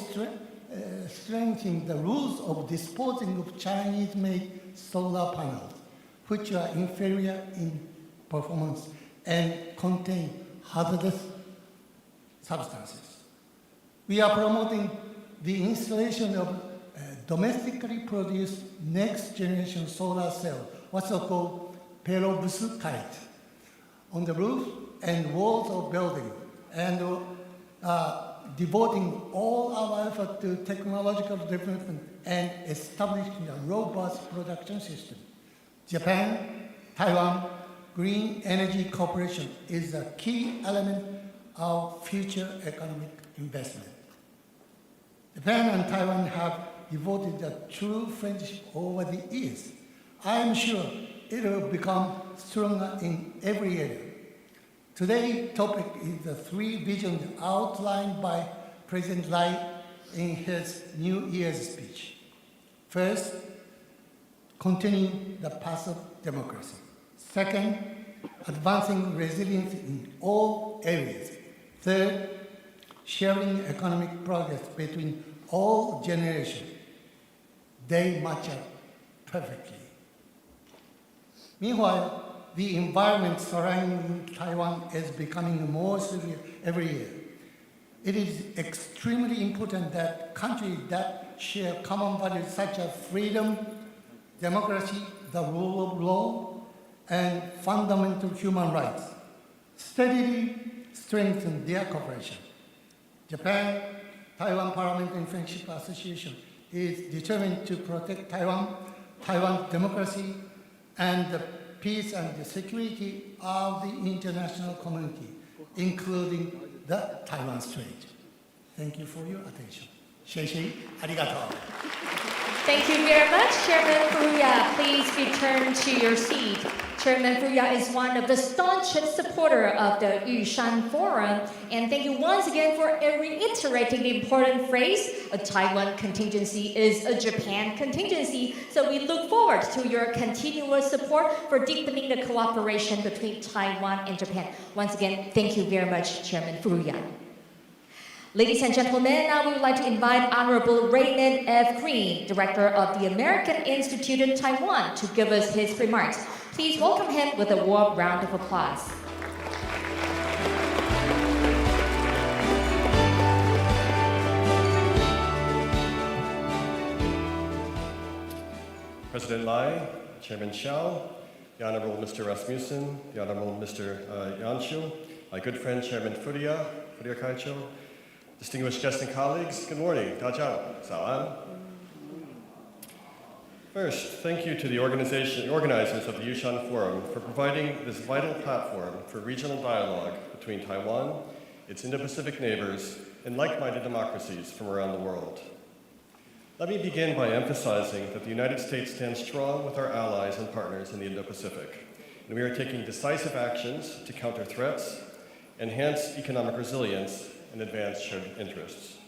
strengthening the rules of disposing of Chinese-made solar panels, which are inferior in performance and contain hazardous substances. We are promoting the installation of domestically produced next-generation solar cell, what's called perovskite, on the roof and walls of buildings, and devoting all our effort to technological development and establishing a robust production system. Japan, Taiwan, green energy cooperation is a key element of future economic investment. Japan and Taiwan have devoted a true friendship over the years. I am sure it will become stronger in every area. Today's topic is the three visions outlined by President Lai in his New Year's speech. First, continuing the path of democracy. Second, advancing resilience in all areas. Third, sharing economic progress between all generations. They match up perfectly. Meanwhile, the environment surrounding Taiwan is becoming more severe every year. It is extremely important that countries that share common values such as freedom, democracy, the rule of law, and fundamental human rights steadily strengthen their cooperation. Japan Taiwan Parliamentary Friendship Association is determined to protect Taiwan's democracy, and the peace and the security of the international community, including the Taiwan Strait. Thank you for your attention. 谢谢，ありがとう。 Thank you very much, Chairman Furuya. Please return to your seat. Chairman Furuya is one of the staunchest supporters of the Yushan Forum. And thank you once again for reiterating the important phrase, a Taiwan contingency is a Japan contingency. So we look forward to your continuous support for deepening the cooperation between Taiwan and Japan. Once again, thank you very much, Chairman Furuya. Ladies and gentlemen, now we would like to invite Honorable Raymond F. Green, Director of the American Institute in Taiwan, to give us his remarks. Please welcome him with a warm round of applause. President Lai, Chairman Xiao, the Honorable Mr. Rasmussen, the Honorable Mr. Janša, my good friend Chairman Furuya Kaicho, distinguished guests and colleagues, good morning. 大家早安. First, thank you to the organizers of the Yushan Forum for providing this vital platform for regional dialogue between Taiwan, its Indo-Pacific neighbors, and like-minded democracies from around the world. Let me begin by emphasizing that the United States stands strong with our allies and partners in the Indo-Pacific, and we are taking decisive actions to counter threats, enhance economic resilience, and advance shared interests.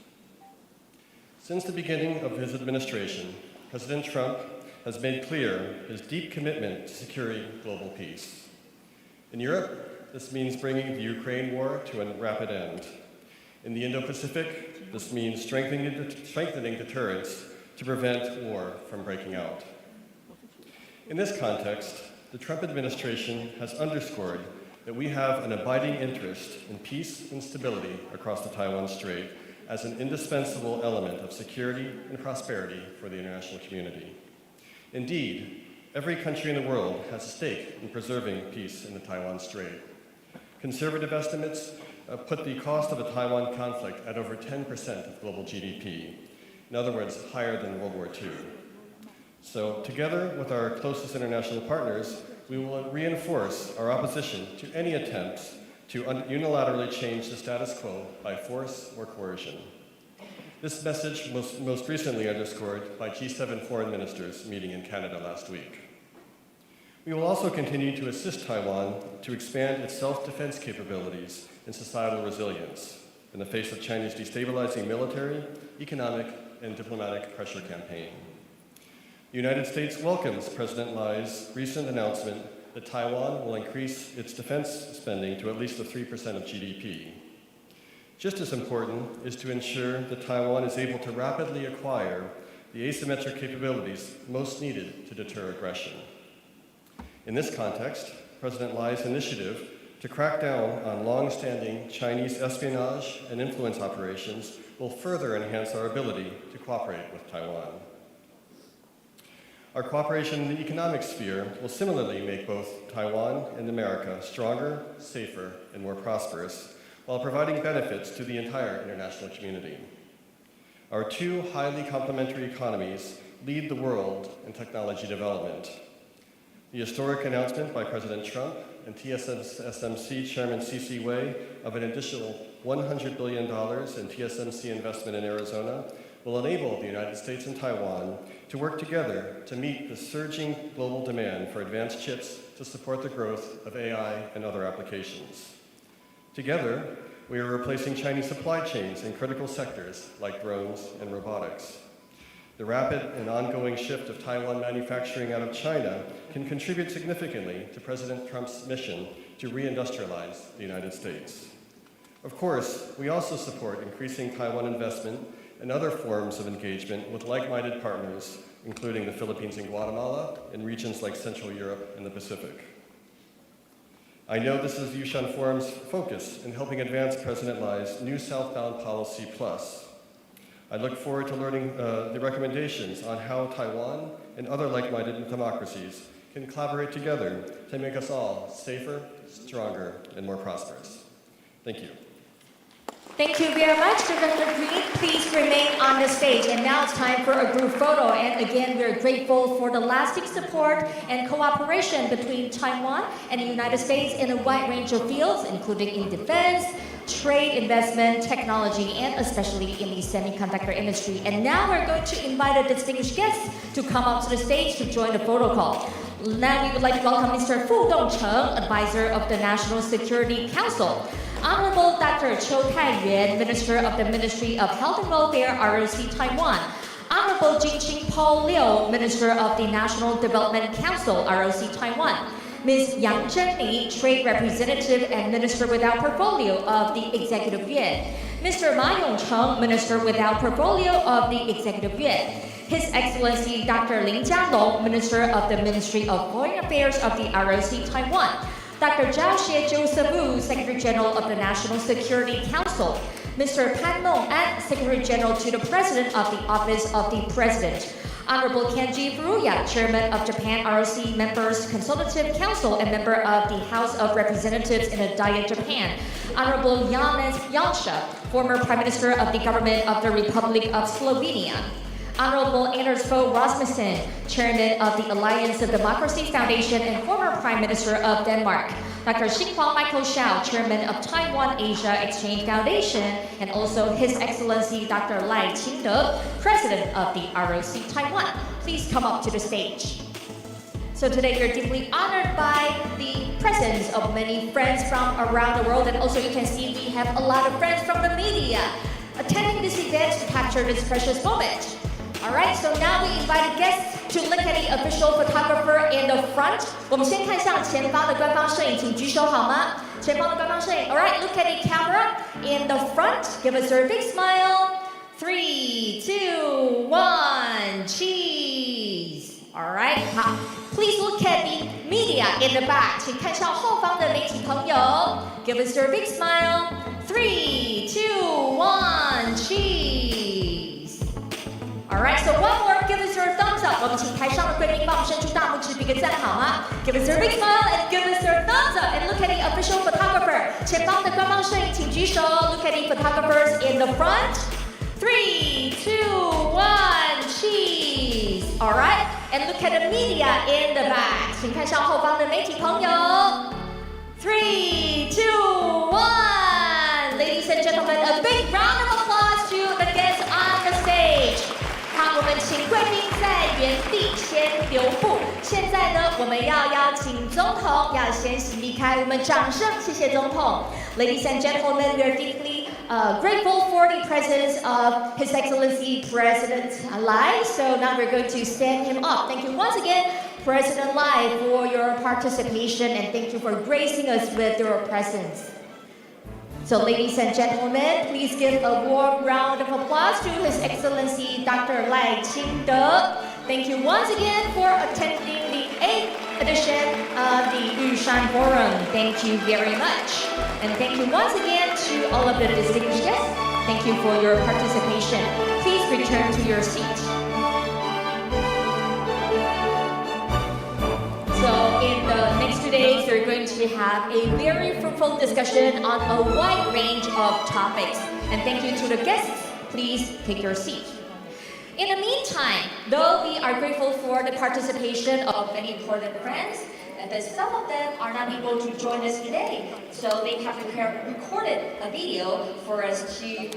Since the beginning of his administration, President Trump has made clear his deep commitment to securing global peace. In Europe, this means bringing the Ukraine war to a rapid end. In the Indo-Pacific, this means strengthening deterrence to prevent war from breaking out. In this context, the Trump administration has underscored that we have an abiding interest in peace and stability across the Taiwan Strait as an indispensable element of security and prosperity for the international community. Indeed, every country in the world has a stake in preserving peace in the Taiwan Strait. Conservative estimates put the cost of the Taiwan conflict at over 10% of global GDP. In other words, higher than World War II. So together with our closest international partners, we will reinforce our opposition to any attempts to unilaterally change the status quo by force or coercion. This message was most recently underscored by G7 foreign ministers meeting in Canada last week. We will also continue to assist Taiwan to expand its self-defense capabilities and societal resilience in the face of China's destabilizing military, economic, and diplomatic pressure campaign. The United States welcomes President Lai's recent announcement that Taiwan will increase its defense spending to at least 3% of GDP. Just as important is to ensure that Taiwan is able to rapidly acquire the asymmetric capabilities most needed to deter aggression. In this context, President Lai's initiative to crack down on long-standing Chinese espionage and influence operations will further enhance our ability to cooperate with Taiwan. Our cooperation in the economic sphere will similarly make both Taiwan and America stronger, safer, and more prosperous, while providing benefits to the entire international community. Our two highly complementary economies lead the world in technology development. The historic announcement by President Trump and TSMC Chairman C.C. Wei of an additional $100 billion in TSMC investment in Arizona will enable the United States and Taiwan to work together to meet the surging global demand for advanced chips to support the growth of AI and other applications. Together, we are replacing Chinese supply chains in critical sectors like drones and robotics. The rapid and ongoing shift of Taiwan manufacturing out of China can contribute significantly to President Trump's mission to reindustrialize the United States. Of course, we also support increasing Taiwan investment and other forms of engagement with like-minded partners, including the Philippines and Guatemala, and regions like Central Europe and the Pacific. I know this is the Yushan Forum's focus in helping advance President Lai's new Southbound Policy Plus. I look forward to learning the recommendations on how Taiwan and other like-minded democracies can collaborate together to make us all safer, stronger, and more prosperous. Thank you. Thank you very much, Director Green. Please remain on the stage. And now it's time for a group photo. And again, we're grateful for the lasting support and cooperation between Taiwan and the United States in a wide range of fields, including in defense, trade, investment, technology, and especially in the semiconductor industry. And now we're going to invite a distinguished guest to come up to the stage to join the photo call. Now we would like to welcome Mr. Fu Dongcheng, advisor of the National Security Council. Honorable Dr. Chiu Taiyuan, Minister of the Ministry of Health and Welfare, ROC Taiwan. Honorable Jingqing Paul Liu, Minister of the National Development Council, ROC Taiwan. Ms. Yang Zhenli, Trade Representative and Minister without Portfolio of the Executive Yuan. Mr. Ma Yongcheng, Minister without Portfolio of the Executive Yuan. His Excellency Dr. Lin Jialong, Minister of the Ministry of Foreign Affairs of the ROC Taiwan. Dr. Zhao Xie, Secretary General of the National Security Council. Mr. Pan Meng-an, Secretary General to the President of the Office of the President. Honorable Kenji Furuya, Chairman of Japan ROC Members Consultative Council and member of the House of Representatives in the Diet Japan. Honorable Janša, former Prime Minister of the Government of the Republic of Slovenia. Honorable Anders Fogh Rasmussen, Chairman of the Alliance of Democracy Foundation and former Prime Minister of Denmark. Dr. Xinhua Michael Xiao, Chairman of Taiwan Asia Exchange Foundation, and also His Excellency Dr.赖总统, President of the ROC Taiwan. Please come up to the stage. So today we're deeply honored by the presence of many friends from around the world, and also you can see we have a lot of friends from the media attending this event to capture this precious moment. Alright, so now we invite guests to look at the official photographer in the front. 我们先看向前方的官方摄影，请举手好吗？前方的官方摄影。Alright, look at the camera in the front. Give us a big smile. 3, 2, 1, cheese. Alright, 好。Please look at the media in the back. 请看向后方的媒体朋友。Give us a big smile. 3, 2, 1, cheese. Alright, so one more, give us your thumbs up. 我们请台上的贵宾帮我们伸出大拇指，比个赞好吗 ？Give us your big smile and give us your thumbs up and look at the official photographer. 前方的官方摄影，请举手。Look at the photographers in the front. 3, 2, 1, cheese. Alright, and look at the media in the back. 请看向后方的媒体朋友。3, 2, 1. Ladies and gentlemen, a big round of applause to the guests on the stage. 好，我们请贵宾在原地先留步。现在呢，我们要邀请总统要先行离开，我们掌声谢谢总统。Ladies and gentlemen, we are deeply grateful for the presence of His Excellency President Lai. So now we're going to send him off. Thank you once again, President Lai, for your participation and thank you for gracing us with your presence. So ladies and gentlemen, please give a warm round of applause to His Excellency Dr. Lai Ching-te. Thank you once again for attending the 8th edition of the Yushan Forum. Thank you very much. And thank you once again to all of the distinguished guests. Thank you for your participation. Please return to your seat. So in the next 2 days, we're going to have a very fruitful discussion on a wide range of topics. And thank you to the guests. Please take your seat. In the meantime, though we are grateful for the participation of many important friends, but some of them are not able to join us today, so they have recorded a video for us to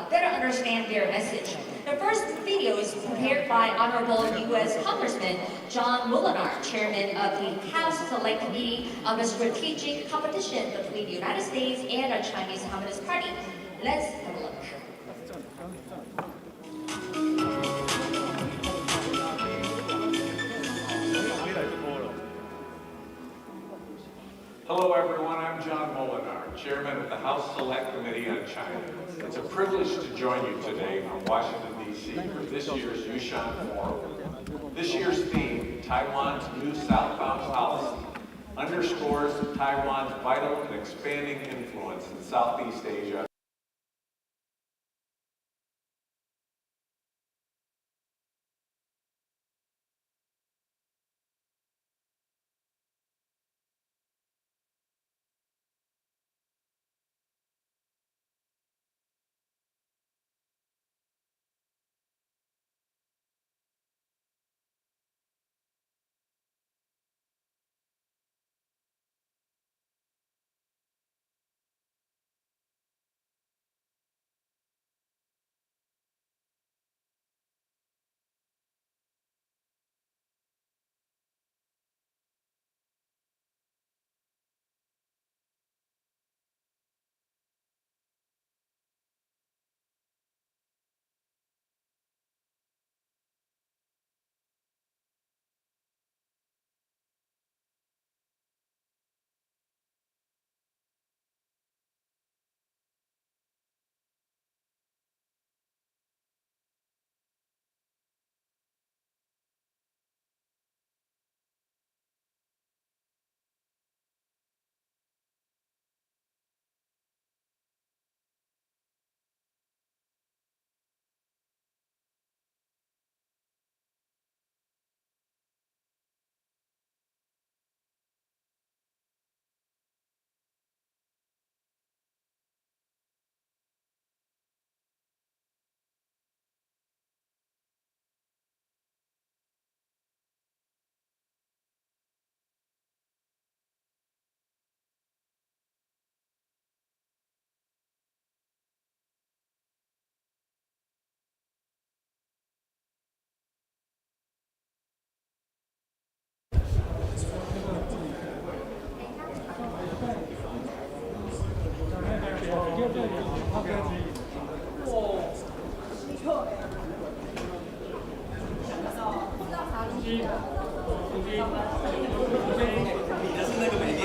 better understand their message. The first video is prepared by Honorable U.S. Congressman John Molinar, Chairman of the House Select Committee on the Strategic Competition between the United States and the Chinese Communist Party. Let's have a look. Hello everyone, I'm John Molinar, Chairman of the House Select Committee on China. It's a privilege to join you today from Washington, D.C. for this year's Yushan Forum. This year's theme, Taiwan's New Southbound Policy, underscores Taiwan's vital and expanding influence in Southeast Asia 的是那个美店。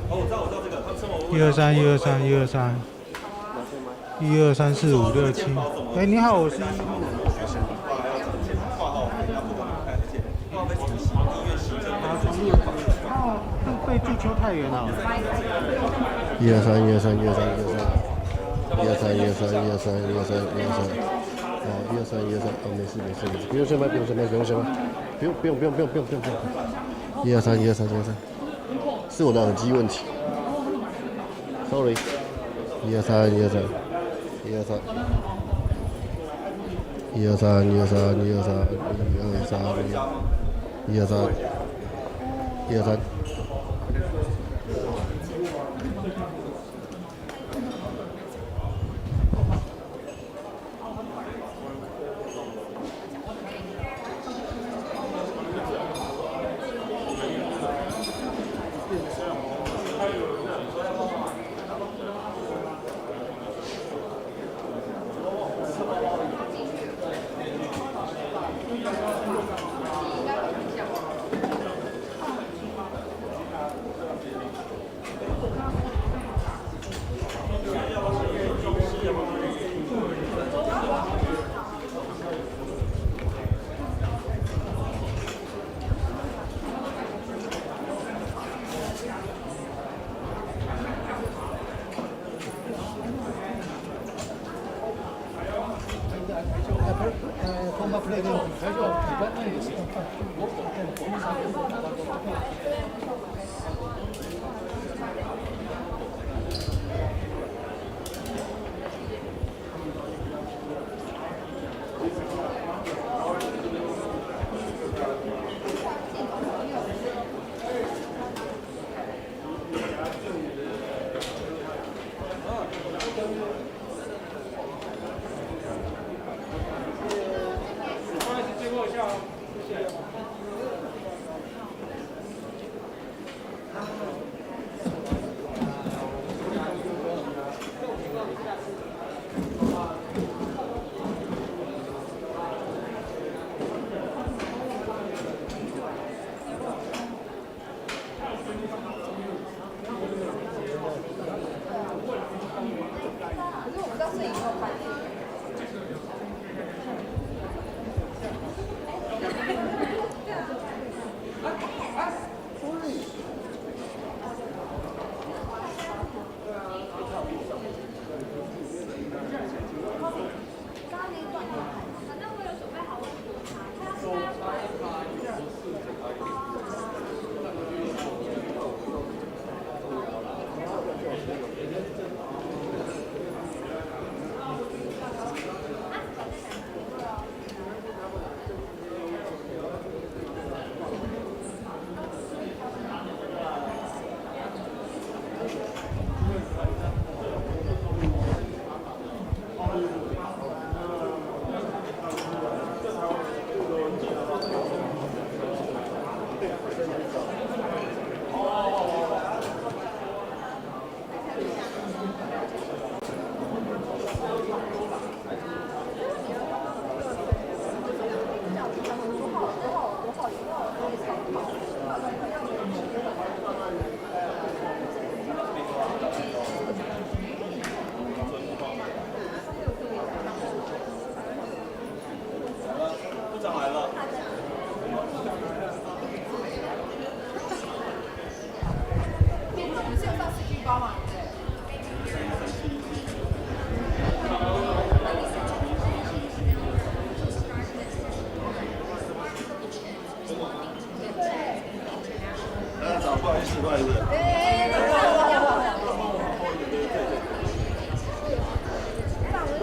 哦，我知道这个，他称我。1234567。哎，你好，我是。被驻秋太远了。哦，没事，不用先拍。123，是我的耳机问题。Sorry。123。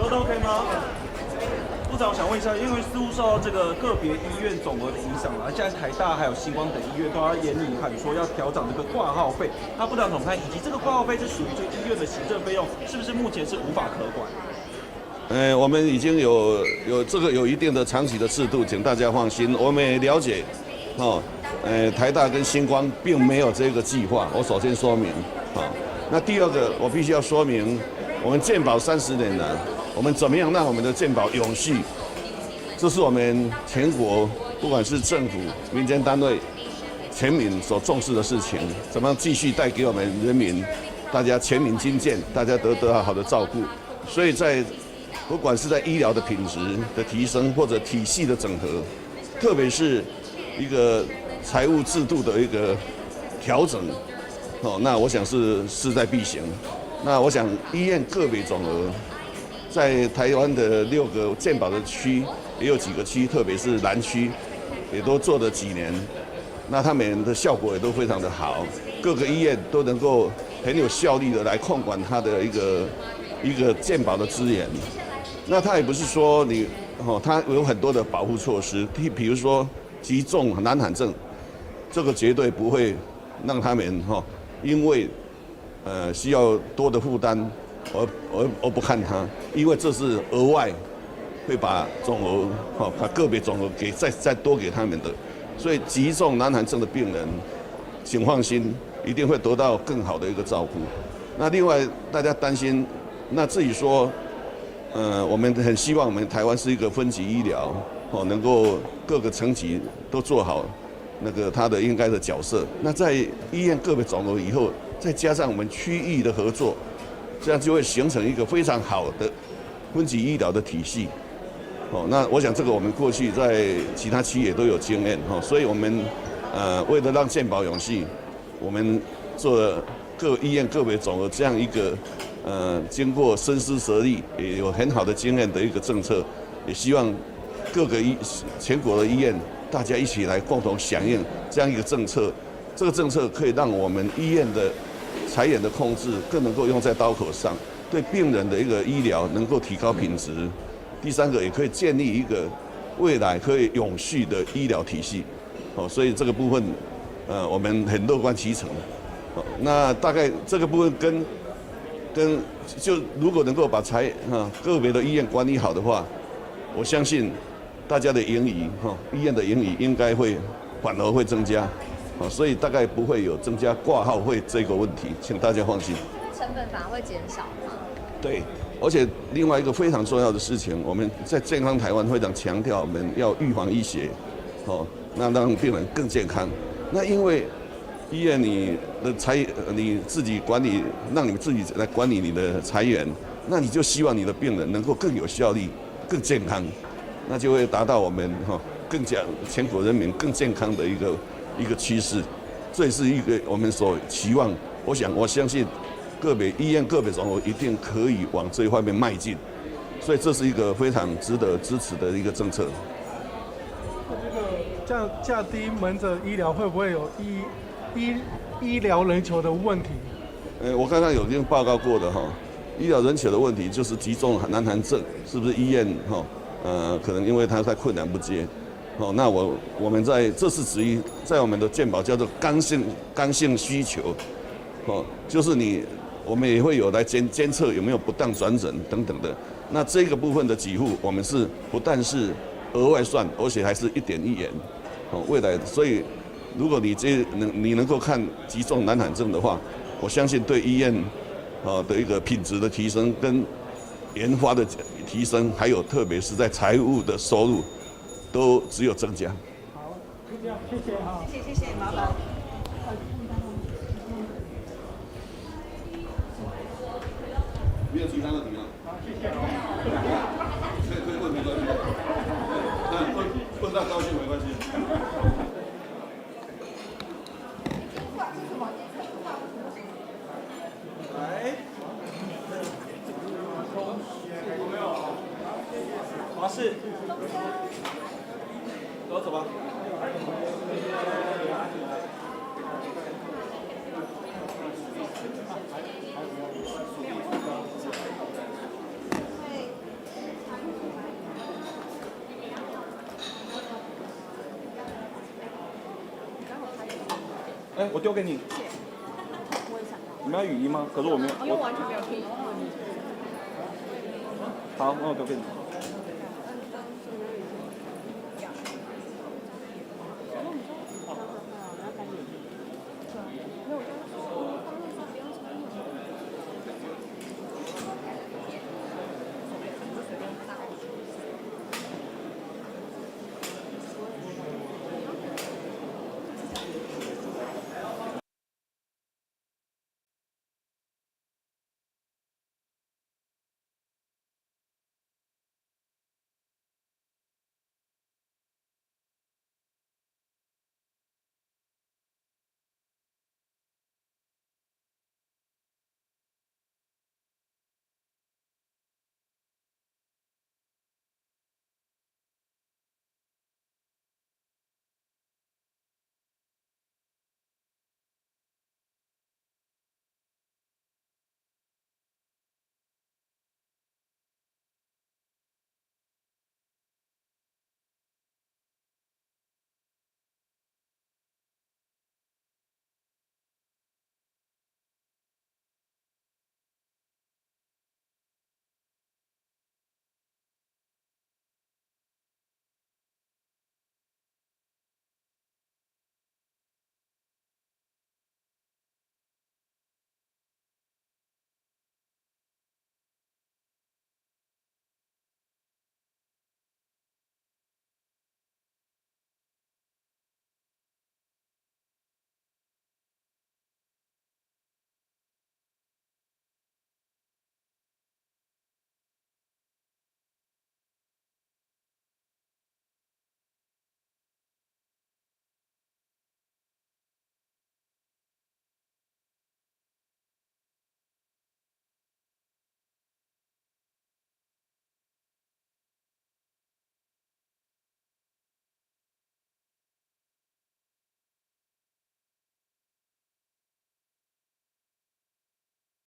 都 OK 吗？部长，我想问一下，因为似乎受到这个个别医院总额的影响啦，现在台大还有星光等医院都要严厉喊说要调涨这个挂号费。那部长怎么看？以及这个挂号费是属于这个医院的行政费用，是不是目前是无法可管？我们已经有这个有一定的长期的制度，请大家放心。我们也了解台大跟星光并没有这个计划。我首先说明，那第二个我必须要说明，我们健保30年了，我们怎么样让我们的健保永续？这是我们全国不管是政府、民间单位、全民所重视的事情。怎么样继续带给我们人民，大家全民均健，大家得到好的照顾？所以不管是在医疗的品质的提升，或者体系的整合，特别是一个财务制度的一个调整，那我想是势在必行。那我想医院个别总额，在台湾的6个健保的区，也有几个区，特别是南区，也都做了几年，那他们的效果也都非常的好，各个医院都能够很有效率的来控管它的一个健保的资源。那它也不是说它有很多的保护措施，比如说急重难罕症，这个绝对不会让他们因为需要多的负担而不看它，因为这是额外会把总额把个别总额再多给他们的，所以急重难罕症的病人，请放心，一定会得到更好的一个照顾。那另外大家担心，那至于说我们很希望我们台湾是一个分级医疗，能够各个层级都做好它的应该的角色。那在医院个别总额以后，再加上我们区域的合作，这样就会形成一个非常好的分级医疗的体系。那我想这个我们过去在其他区也都有经验，所以我们为了让健保永续，我们做了各医院个别总额这样一个经过深思熟虑，也有很好的经验的一个政策，也希望各个全国的医院大家一起来共同响应这样一个政策。这个政策可以让我们医院的财源的控制更能够用在刀口上，对病人的一个医疗能够提高品质。第三个也可以建立一个未来可以永续的医疗体系。所以这个部分我们很乐观其成。那大概这个部分就如果能够把个别的医院管理好的话，我相信大家的盈余医院的盈余应该反而会增加，所以大概不会有增加挂号费这个问题，请大家放心。成本反而会减少吗？对，而且另外一个非常重要的事情，我们在健康台湾非常强调我们要预防医学，那让病人更健康。那因为医院你自己管理，让你们自己来管理你的财源，那你就希望你的病人能够更有效率、更健康，那就会达到我们更加全国人民更健康的一个趋势。这也是一个我们所期望。我相信个别医院个别总额一定可以往这一方面迈进，所以这是一个非常值得支持的一个政策。这样降低门诊医疗会不会有医疗人球的问题？我刚刚已经报告过的医疗人球的问题就是急重难罕症，是不是医院可能因为它太困难不接，那我们这是属于在我们的健保叫做刚性需求，就是我们也会有来监测有没有不当转诊等等的。那这个部分的给付，我们是不但是额外算，而且还是1.1元，未来。所以如果你能够看急重难罕症的话，我相信对医院的一个品质的提升跟研发的提升，还有特别是在财务的收入，都只有增加。好，就这样，谢谢哈。谢谢，麻烦。没有其他的题了。好，谢谢。可以问没关系。问到高兴没关系。来，有没有？华视，走吧。我丢给你。你们要语音吗？可是我没有。因为完全没有听。好，那我丢给你。